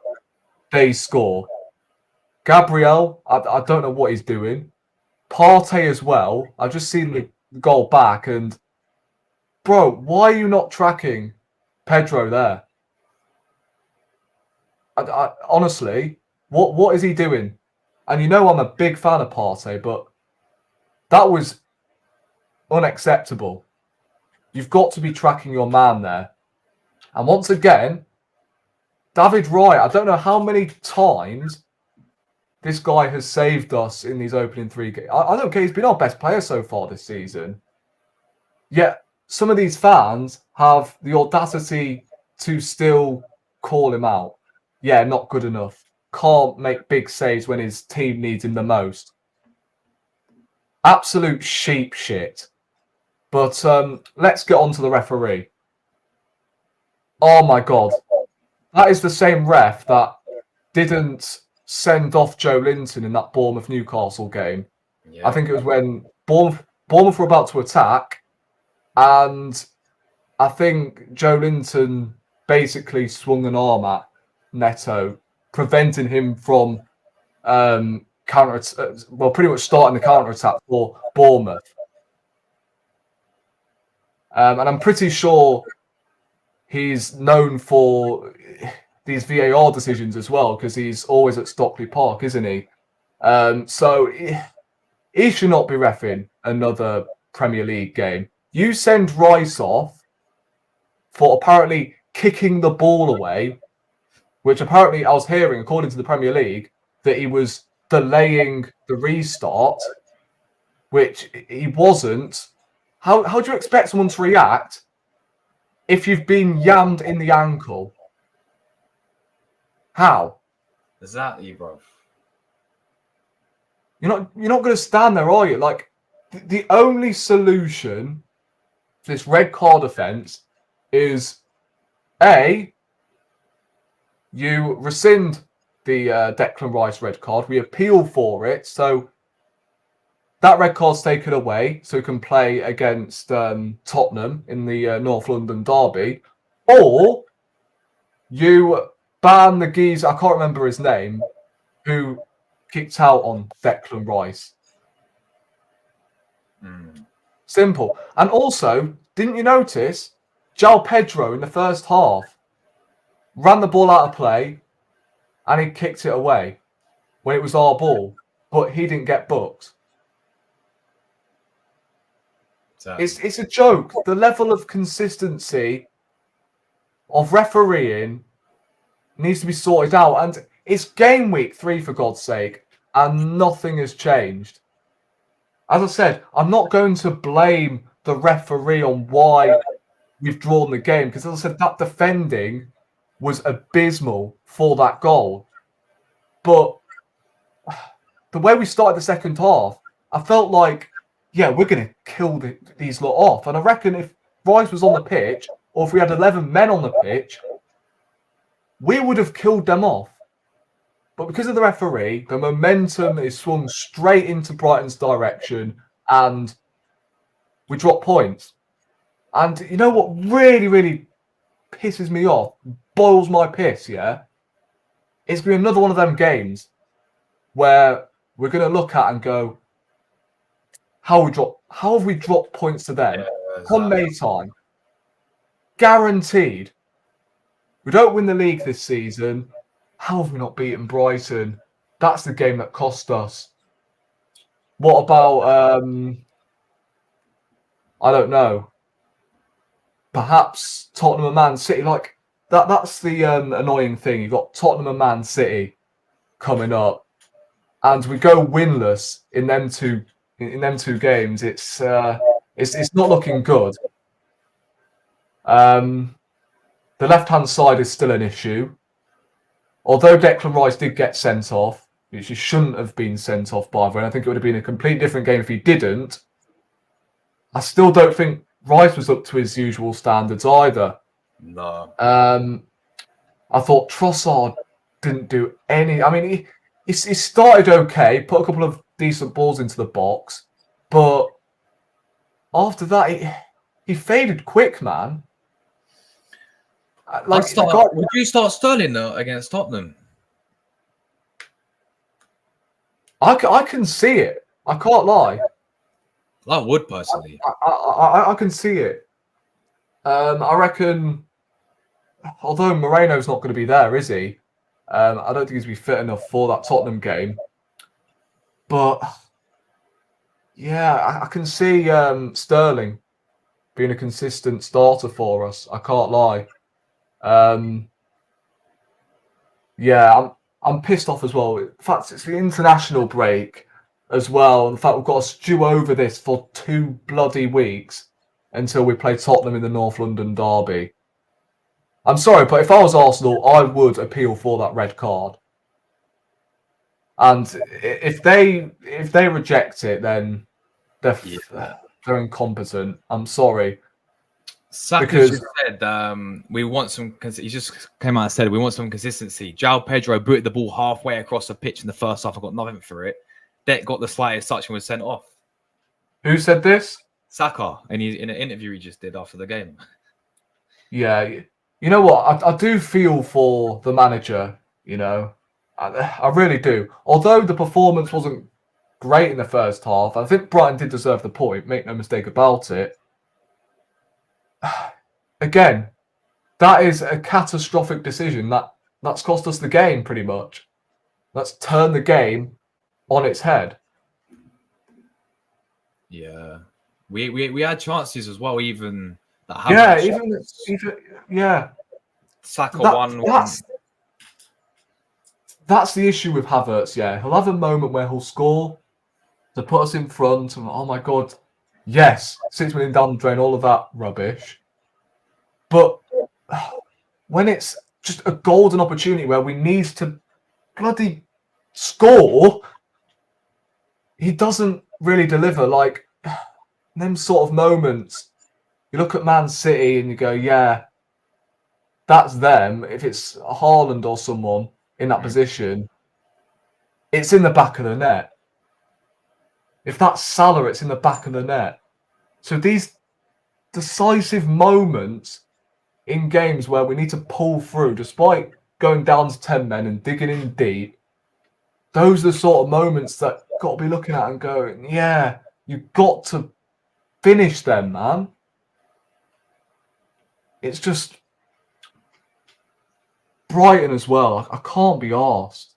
they score. Gabriel, I don't know what he's doing. Partey as well. I've just seen the goal back, and bro, why are you not tracking Pedro there? Honestly, what is he doing? And you know I'm a big fan of Partey, but that was unacceptable. You've got to be tracking your man there. And once again, David Raya, I don't know how many times this guy has saved us in these opening 3 games. I don't care, he's been our best player so far this season. Yet some of these fans have the audacity to still call him out. Yeah, not good enough. Can't make big saves when his team needs him the most. Absolute sheep shit. But let's get on to the referee. Oh my God. That is the same ref that didn't send off Joe Linton in that Bournemouth-Newcastle game. Yeah. I think it was when Bournemouth were about to attack, and I think Joe Linton basically swung an arm at Neto, preventing him from pretty much starting the counter-attack for Bournemouth. And I'm pretty sure he's known for these VAR decisions as well because he's always at Stockley Park, isn't he? So he should not be reffing another Premier League game. You send Rice off for apparently kicking the ball away, which apparently I was hearing, according to the Premier League, that he was delaying the restart, which he wasn't. How do you expect someone to react if you've been yammed in the ankle? How? Exactly, bro. You're not going to stand there, are you? Like, the only solution to this red card offence is A, you rescind the Declan Rice red card. We appeal for it, so that red card's taken away, so he can play against Tottenham in the North London derby. Or you ban the geezer, I can't remember his name, who kicked out on Declan Rice. Simple. And also, didn't you notice João Pedro in the first half ran the ball out of play and he kicked it away when it was our ball, but he didn't get booked. It's a joke. The level of consistency of refereeing needs to be sorted out. And it's game week 3, for God's sake, and nothing has changed. As I said, I'm not going to blame the referee on why we've drawn the game, because as I said, that defending was abysmal for that goal. But the way we started the second half, I felt like, yeah, we're going to kill these lot off. And I reckon if Rice was on the pitch, or if we had 11 men on the pitch, we would have killed them off. But because of the referee, the momentum is swung straight into Brighton's direction, and we drop points. And you know what really, really pisses me off, boils my piss, yeah? It's going to be another one of them games where we're going to look at and go, how have we dropped points to them? Come May time. Guaranteed. We don't win the league this season. How have we not beaten Brighton? That's the game that cost us. What about, I don't know, perhaps Tottenham and Man City? Like, that's the annoying thing. You've got Tottenham and Man City coming up, and we go winless in them two games. It's not looking good. The left-hand side is still an issue. Although Declan Rice did get sent off, which he shouldn't have been sent off, by the way, and I think it would have been a completely different game if he didn't, I still don't think Rice was up to his usual standards either. No. I thought Trossard didn't do any... I mean, he started okay, put a couple of decent balls into the box, but after that, he faded quick, man. Would you start Sterling though against Tottenham? I can see it. I can't lie. I would personally. I can see it. I reckon, although Moreno's not going to be there, is he? I don't think he's going to be fit enough for that Tottenham game. But yeah, I can see Sterling being a consistent starter for us. I can't lie. Yeah, I'm pissed off as well. In fact, it's the international break as well. In fact, we've got to stew over this for 2 bloody weeks until we play Tottenham in the North London derby. I'm sorry, but if I was Arsenal, I would appeal for that red card. And if they reject it, then they're incompetent. I'm sorry. Saka just said we want some. He just came out and said we want some consistency. João Pedro booted the ball halfway across the pitch in the first half. I got nothing for it. Deck got the slightest touch and was sent off. Who said this? Saka, and he's in an interview he just did after the game. Yeah, you know what? I do feel for the manager. You know, I really do. Although the performance wasn't great in the first half, I think Brighton did deserve the point. Make no mistake about it. Again, that is a catastrophic decision. That's cost us the game pretty much. That's turned the game on its head. Yeah, we had chances as well. Even that Yeah, Havertz even yeah. Saka one. That's the issue with Havertz. Yeah, he'll have a moment where he'll score to put us in front, and oh my god, yes, 6 million down the drain, all of that rubbish. But when it's just a golden opportunity where we need to bloody score, he doesn't really deliver. Like them sort of moments, you look at Man City and you go, yeah, that's them. If it's Haaland or someone in that position, it's in the back of the net. If that's Salah, it's in the back of the net. So these decisive moments in games where we need to pull through, despite going down to 10 men and digging in deep, those are the sort of moments that got to be looking at and going, yeah, you've got to finish them, man. It's just Brighton as well. I can't be arsed.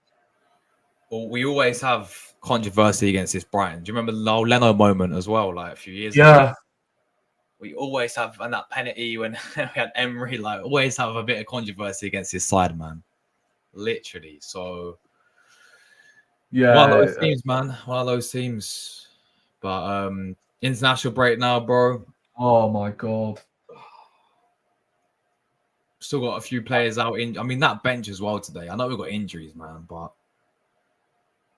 Well, we always have controversy against this Brighton. Do you remember the Leno moment as well, like a few years ago? We always have, and that penalty when we had Emery, like always have a bit of controversy against his side, man. Literally. So yeah, one of those teams, man. One of those teams. But international break now, bro. Oh my god. Still got a few players out in. I mean, that bench as well today. I know we've got injuries, man, but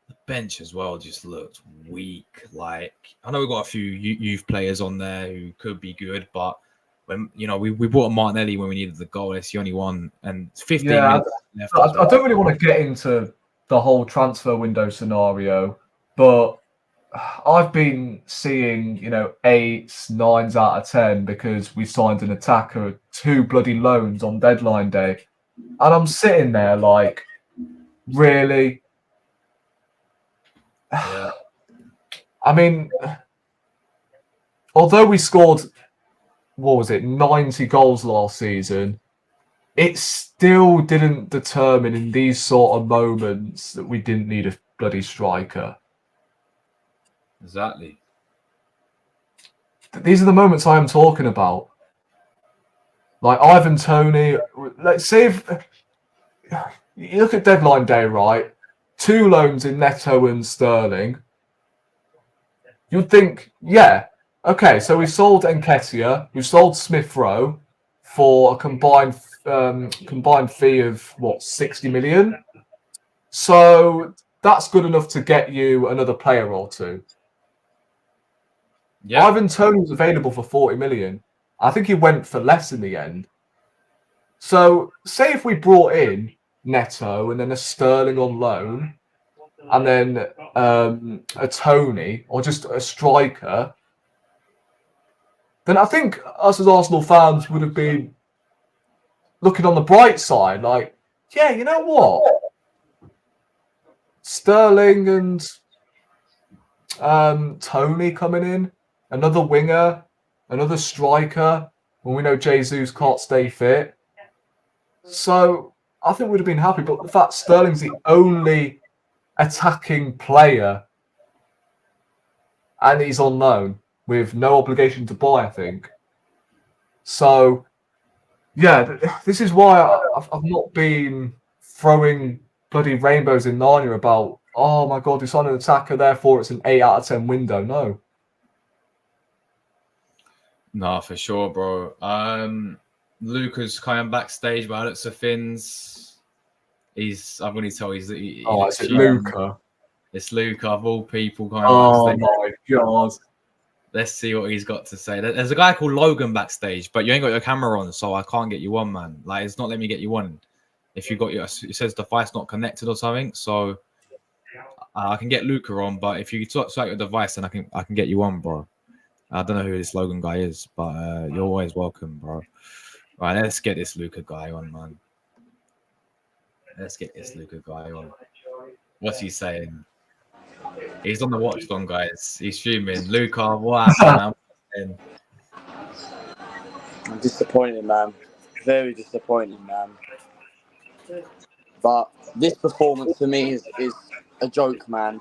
the bench as well just looked weak. Like, I know we've got a few youth players on there who could be good, but when we bought a Martinelli when we needed the goal. It's the only one, and 15 minutes left. I don't really want to get into the whole transfer window scenario, but I've been seeing 8s, 9s out of 10 because we signed an attacker, 2 bloody loans on deadline day, and I'm sitting there like, really? Yeah. I mean, although we scored, 90 goals last season, it still didn't determine in these sort of moments that we didn't need a bloody striker. Exactly. These are the moments I am talking about. Like Ivan Toney, let's say if you look at deadline day, right? 2 loans in Neto and Sterling. You'd think, yeah, okay, so we sold Nketiah, we sold Smith Rowe for a combined fee of 60 million. So that's good enough to get you another player or 2. Yeah. Ivan Toney was available for 40 million. I think he went for less in the end. So say if we brought in Neto and then a Sterling on loan, and then a Toney or just a striker, then I think us as Arsenal fans would have been looking on the bright side, like, yeah, you know what? Sterling and Toney coming in, another winger, another striker, when we know Jesus can't stay fit. So I think we'd have been happy, but the fact Sterling's the only attacking player and he's on loan with no obligation to buy, I think. So, yeah, this is why I've not been throwing bloody rainbows in Narnia about, oh my god, we signed an attacker, therefore it's an 8 out of 10 window. No, for sure, bro. Luca's coming backstage by looks of things. I've only told he's it's Luca. It's Luca of all people coming backstage. Oh my god. Let's see what he's got to say. There's a guy called Logan backstage, but you ain't got your camera on, so I can't get you on, man. Like, it's not letting me get you on. If you got it says device not connected or something. So I can get Luca on, but if you sort your device, then I can get you on, bro. I don't know who this Logan guy is, but you're always welcome, bro. Right, let's get this Luca guy on, man. Let's get this Luca guy on. What's he saying? He's on the watch gone, guys. He's streaming. Luca, what happened, man? I'm disappointed, man. Very disappointing, man. But this performance for me is a joke, man.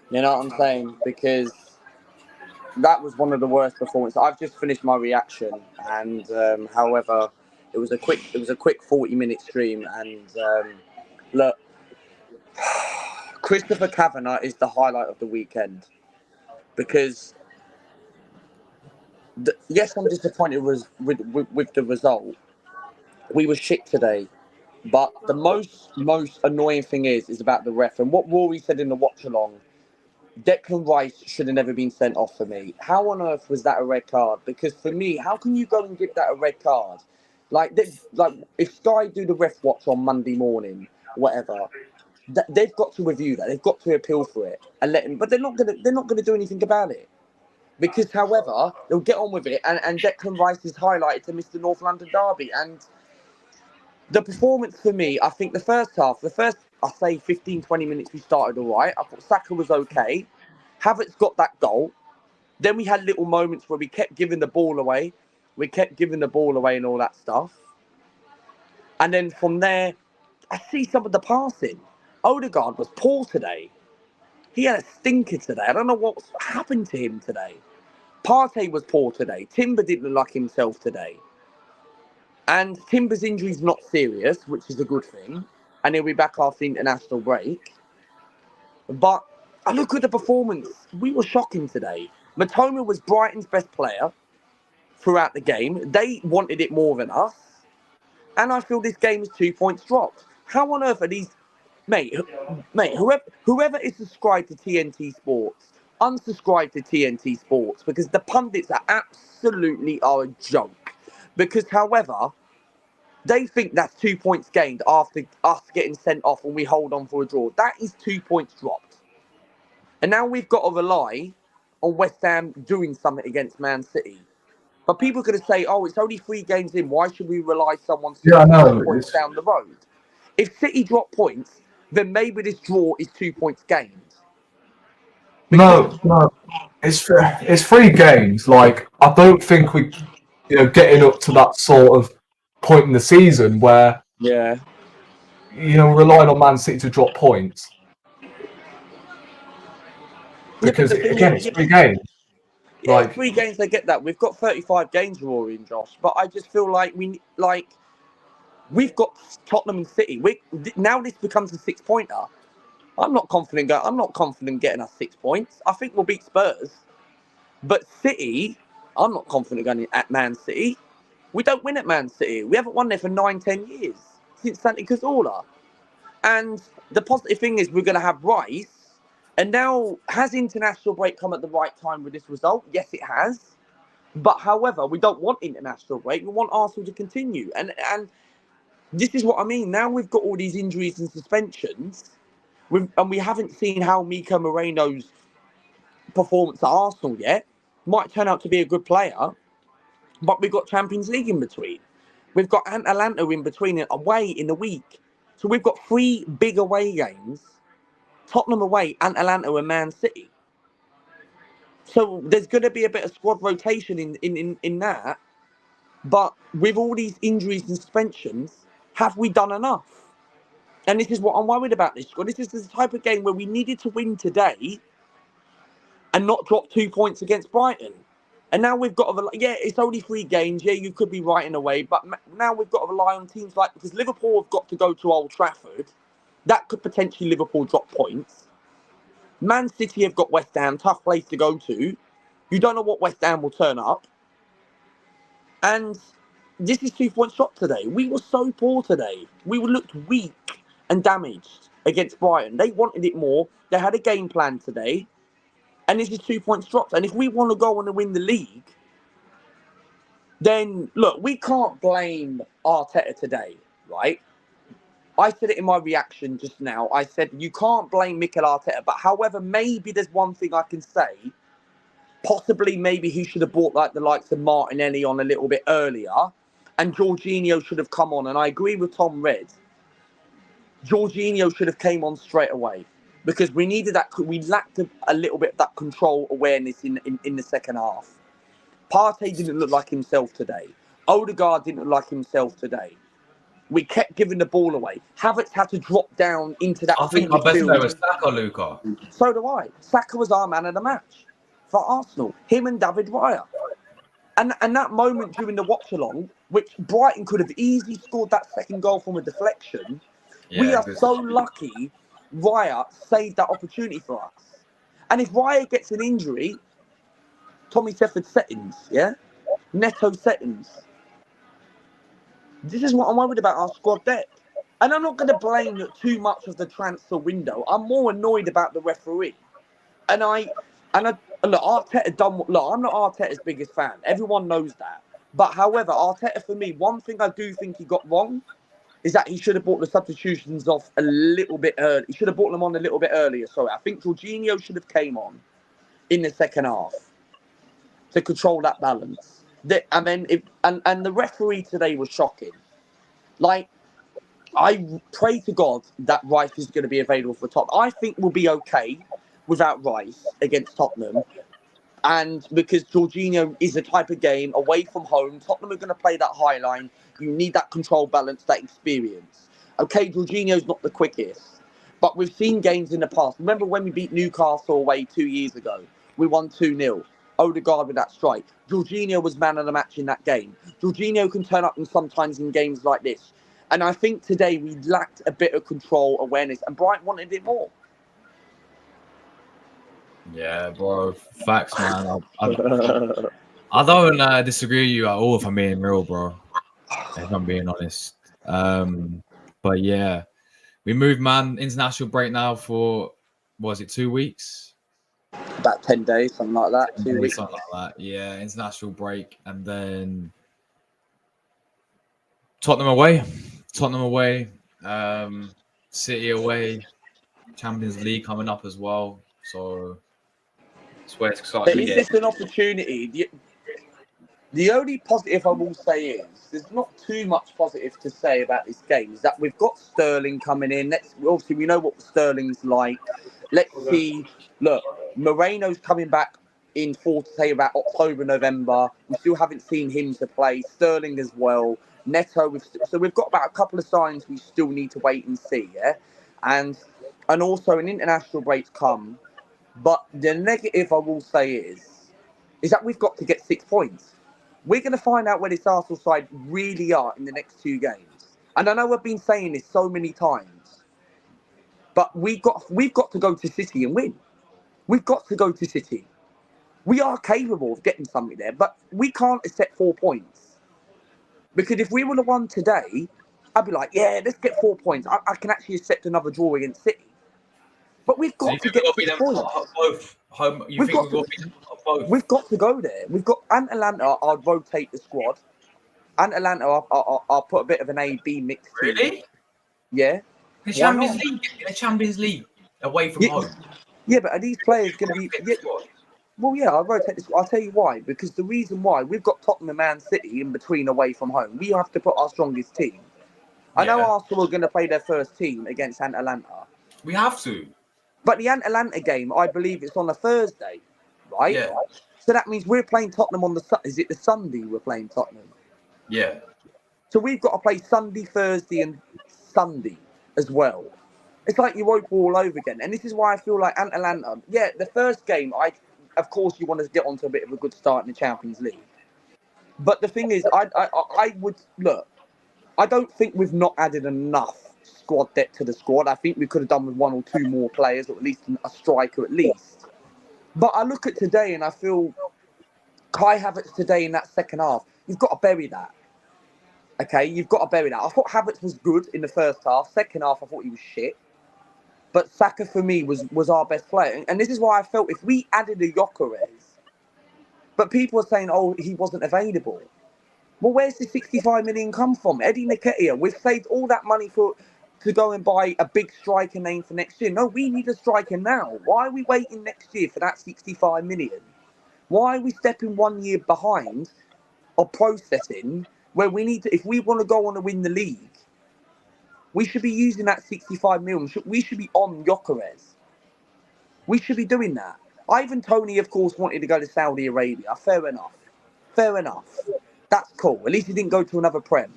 You know what I'm saying? Because that was one of the worst performances. I've just finished my reaction, and however, it was a quick 40-minute stream, and look, Christopher Kavanagh is the highlight of the weekend because yes, I'm disappointed with the result. We were shit today, but the most annoying thing is about the ref and what Rory said in the watch along. Declan Rice should have never been sent off for me. How on earth was that a red card? Because for me, how can you go and give that a red card? Like if Sky do the ref watch on Monday morning, whatever, they've got to review that. They've got to appeal for it and let him. But they're not gonna do anything about it. Because, however, they'll get on with it, and Declan Rice is highlighted to miss the North London derby. And the performance for me, I think the first, I say 15, 20 minutes, we started all right. I thought Saka was okay. Havertz got that goal. Then we had little moments where we kept giving the ball away. And all that stuff. And then from there, I see some of the passing. Odegaard was poor today. He had a stinker today. I don't know what's happened to him today. Partey was poor today. Timber didn't look like himself today. And Timber's injury's not serious, which is a good thing. And he'll be back after the international break. But I look at the performance. We were shocking today. Matoma was Brighton's best player throughout the game. They wanted it more than us. And I feel this game is 2 points dropped. How on earth are these... Mate, whoever is subscribed to TNT Sports, unsubscribe to TNT Sports because the pundits are absolutely a joke. Because, however, they think that's 2 points gained after us getting sent off and we hold on for a draw. That is 2 points dropped. And now we've got to rely on West Ham doing something against Man City. But people are going to say, oh, it's only 3 games in. Why should we rely someone 2 points down the road? If City drop points, then maybe this draw is 2 points gained. No, it's 3 games. Like, I don't think we, getting up to that sort of point in the season where, relying on Man City to drop points. Because again, it's 3 games. Yeah, like, 3 games, they get that. We've got 35 games, Rory and Josh, but I just feel like we've got Tottenham and City. Now this becomes a 6-pointer. I'm not confident getting us 6 points. I think we'll beat Spurs. But City, I'm not confident going at Man City. We don't win at Man City. We haven't won there for 9-10 years since Santi Cazorla. And the positive thing is we're going to have Rice. And now, has international break come at the right time with this result? Yes, it has. But however, we don't want international break. We want Arsenal to continue. And this is what I mean. Now we've got all these injuries and suspensions. And we haven't seen how Miko Moreno's performance at Arsenal yet. Might turn out to be a good player. But we've got Champions League in between. We've got Atalanta in between and away in the week. So we've got 3 big away games. Tottenham away, Atalanta and Man City. So there's going to be a bit of squad rotation in that. But with all these injuries and suspensions, have we done enough? And this is what I'm worried about this squad. This is the type of game where we needed to win today and not drop 2 points against Brighton. And now we've got to... Yeah, it's only 3 games. Yeah, you could be right in a way. But now we've got to rely on teams like... Because Liverpool have got to go to Old Trafford. That could potentially Liverpool drop points. Man City have got West Ham, tough place to go to. You don't know what West Ham will turn up. And this is 2 points shot today. We were so poor today. We looked weak and damaged against Brighton. They wanted it more. They had a game plan today. And this is 2 points dropped. And if we want to go on and win the league, then, look, we can't blame Arteta today, right? I said it in my reaction just now. I said, you can't blame Mikel Arteta. But however, maybe there's one thing I can say. Possibly, maybe he should have brought the likes of Martinelli on a little bit earlier. And Jorginho should have come on. And I agree with Tom Red. Jorginho should have came on straight away. Because we needed that. We lacked a little bit of that control awareness in the second half. Partey didn't look like himself today. Odegaard didn't look like himself today. We kept giving the ball away. Havertz had to drop down into that I think our best player midfield. was Saka, Luca. So do I. Saka was our man of the match for Arsenal. Him and David Raya. And that moment during the watch along, which Brighton could have easily scored that second goal from a deflection, we are so lucky Raya saved that opportunity for us. And if Raya gets an injury, Tommy Shepard settings, yeah? Neto settings. This is what I'm worried about our squad depth. And I'm not going to blame too much of the transfer window. I'm more annoyed about the referee. And look, Arteta done. Look, I'm not Arteta's biggest fan. Everyone knows that. But however, Arteta for me, one thing I do think he got wrong is that he should have brought the substitutions off a little bit early. He should have brought them on a little bit earlier. Sorry, I think Jorginho should have came on in the second half to control that balance. And then and the referee today was shocking. Like, I pray to God that Rice is going to be available for top. I think we'll be okay without Rice against Tottenham. And because Jorginho is a type of game away from home, Tottenham are going to play that high line. You need that control balance, that experience. Okay, Jorginho's not the quickest, but we've seen games in the past. Remember when we beat Newcastle away 2 years ago? We won 2-0. Odegaard with that strike. Jorginho was man of the match in that game. Jorginho can turn up sometimes in games like this. And I think today we lacked a bit of control, awareness, and Brighton wanted it more. Yeah, bro. Facts, man. I don't disagree with you at all, if I'm being real, bro. If I'm being honest. But yeah, we moved, man. International break now for, what was it, 2 weeks? About 10 days, something like that. 2 weeks. Something like that. Yeah, international break. And then Tottenham away. City away. Champions League coming up as well. So it's where it's starting to Is get. this an opportunity? The only positive I will say is there's not too much positive to say about this game. Is that we've got Sterling coming in. Obviously we know what Sterling's like. Let's see. Look, Moreno's coming back in for, say, about October, November. We still haven't seen him to play. Sterling as well. Neto. So we've got about a couple of signs we still need to wait and see. Yeah, and also an international break's come. But the negative I will say is that we've got to get 6 points. We're going to find out where this Arsenal side really are in the next 2 games. And I know I've been saying this so many times, but we've got to go to City and win. We've got to go to City. We are capable of getting something there, but we can't accept 4 points. Because if we would have won today, I'd be like, yeah, let's get 4 points. I can actually accept another draw against City. But we've got to get 6 points. Both home. You think we've got to beat both? We've got to go there. We've got Atalanta. I'd rotate the squad. Atalanta, I'll put a bit of an A-B mix. Really? Yeah. The Champions League away from home. Yeah, but are these players going to be? Yeah, well, yeah, I'll rotate this. I'll tell you why. Because the reason why we've got Tottenham and Man City in between away from home, we have to put our strongest team. I know Arsenal are going to play their first team against Atalanta. We have to. But the Atalanta game, I believe it's on a Thursday, right? Yeah. So that means we're playing Tottenham on is it the Sunday we're playing Tottenham? Yeah. So we've got to play Sunday, Thursday and Sunday as well. It's like you woke all over again. And this is why I feel like Atalanta, the first game, of course you want to get onto a bit of a good start in the Champions League. But the thing is, I would, look, I don't think we've not added enough squad depth to the squad. I think we could have done with 1 or 2 more players, or at least a striker at least. But I look at today and I feel Kai Havertz today in that second half, you've got to bury that. Okay, you've got to bury that. I thought Havertz was good in the first half. Second half, I thought he was shit. But Saka, for me, was our best player. And this is why I felt if we added a Gyökeres, but people are saying, oh, he wasn't available. Well, where's the 65 million come from? Eddie Nketiah, we've saved all that money to go and buy a big striker name for next year. No, we need a striker now. Why are we waiting next year for that 65 million? Why are we stepping 1 year behind or processing where we need to, if we want to go on and win the league, we should be using that 65 million. We should be on Gyökeres. We should be doing that. Ivan Toney, of course, wanted to go to Saudi Arabia. Fair enough. That's cool. At least he didn't go to another Prem.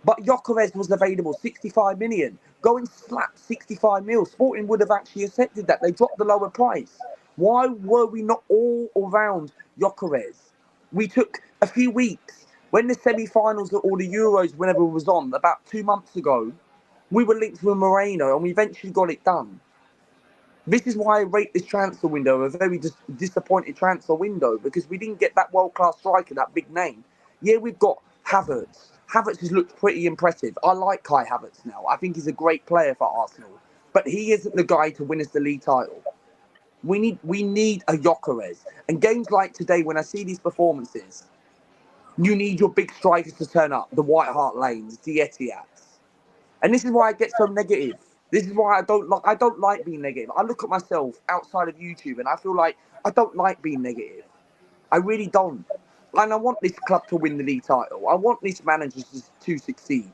But Gyökeres was available, 65 million. Go and slap 65 mil. Sporting would have actually accepted that. They dropped the lower price. Why were we not all around Gyökeres? We took a few weeks. When the semi-finals or the Euros, whenever it was on, about 2 months ago, we were linked with Moreno and we eventually got it done. This is why I rate this transfer window a very disappointed transfer window, because we didn't get that world-class striker, that big name. Yeah, we've got Havertz. Havertz has looked pretty impressive. I like Kai Havertz now. I think he's a great player for Arsenal. But he isn't the guy to win us the league title. We need a Gyökeres. And games like today, when I see these performances, you need your big strikers to turn up. The White Hart Lanes, the Etiads. And this is why I get so negative. This is why I don't like being negative. I look at myself outside of YouTube and I feel like I don't like being negative. I really don't. And I want this club to win the league title. I want this manager to succeed.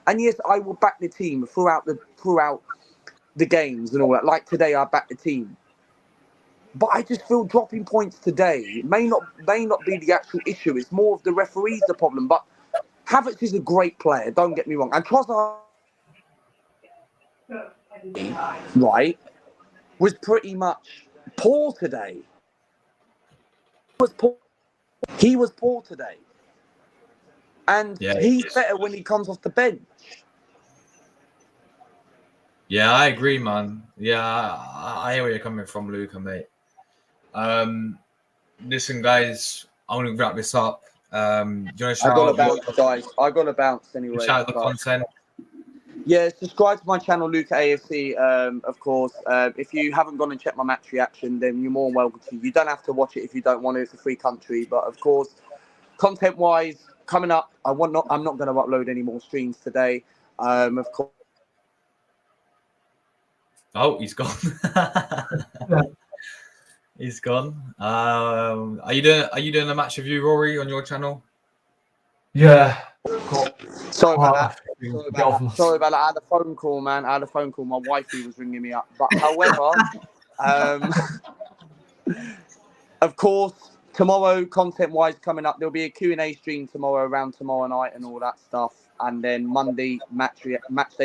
And yes, I will back the team throughout the games and all that. Like today, I backed the team. But I just feel dropping points today may not be the actual issue. It's more of the referees the problem. But Havertz is a great player. Don't get me wrong. And Trossard, right, was pretty much poor today. He was poor today. And he's better when he comes off the bench. Yeah, I agree, man. Yeah, I hear where you're coming from, Luca, mate. Listen, guys, I want to wrap this up. Do you want to shout I got out to bounce, guys. I got to bounce anyway. shout out the content? Yeah, subscribe to my channel, Luca AFC, of course. If you haven't gone and checked my match reaction, then you're more than welcome to. You don't have to watch it if you don't want to. It's a free country. But, of course, content-wise, coming up, I'm not going to upload any more streams today. Of course. Oh, he's gone. He's gone. Are you doing a match review, Rory, on your channel? Yeah. Sorry about that. Sorry about that. I had a phone call, man. I had a phone call. My wifey was ringing me up. But however, of course, tomorrow, content-wise, coming up, there'll be a Q&A stream tomorrow around tomorrow night and all that stuff. And then Monday, match day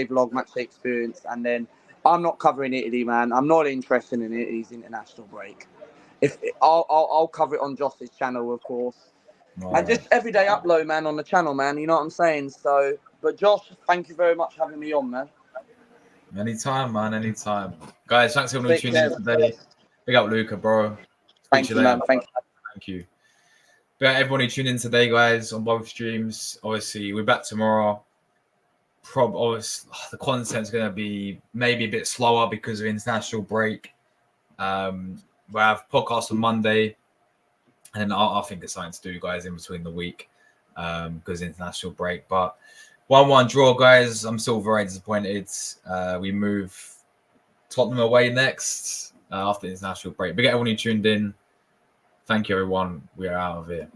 vlog, match day experience. And then I'm not covering Italy, man. I'm not interested in Italy's international break. I'll cover it on Josh's channel, of course. Right. And just everyday upload, man, on the channel, man. You know what I'm saying? So, but Josh, thank you very much for having me on, man. Anytime, man. Anytime. Guys, thanks for tuning in today. Big up Luca, bro. Thank you, man. Thank you. Big up everyone who tuned in today, guys, on both streams. Obviously, we're back tomorrow. Obviously, the content's going to be maybe a bit slower because of international break. We have podcast on Monday. And then I think it's something to do, guys, in between the week because international break. But 1-1 draw, guys. I'm still very disappointed. We move Tottenham away next after the international break. But get everyone who tuned in. Thank you, everyone. We are out of here.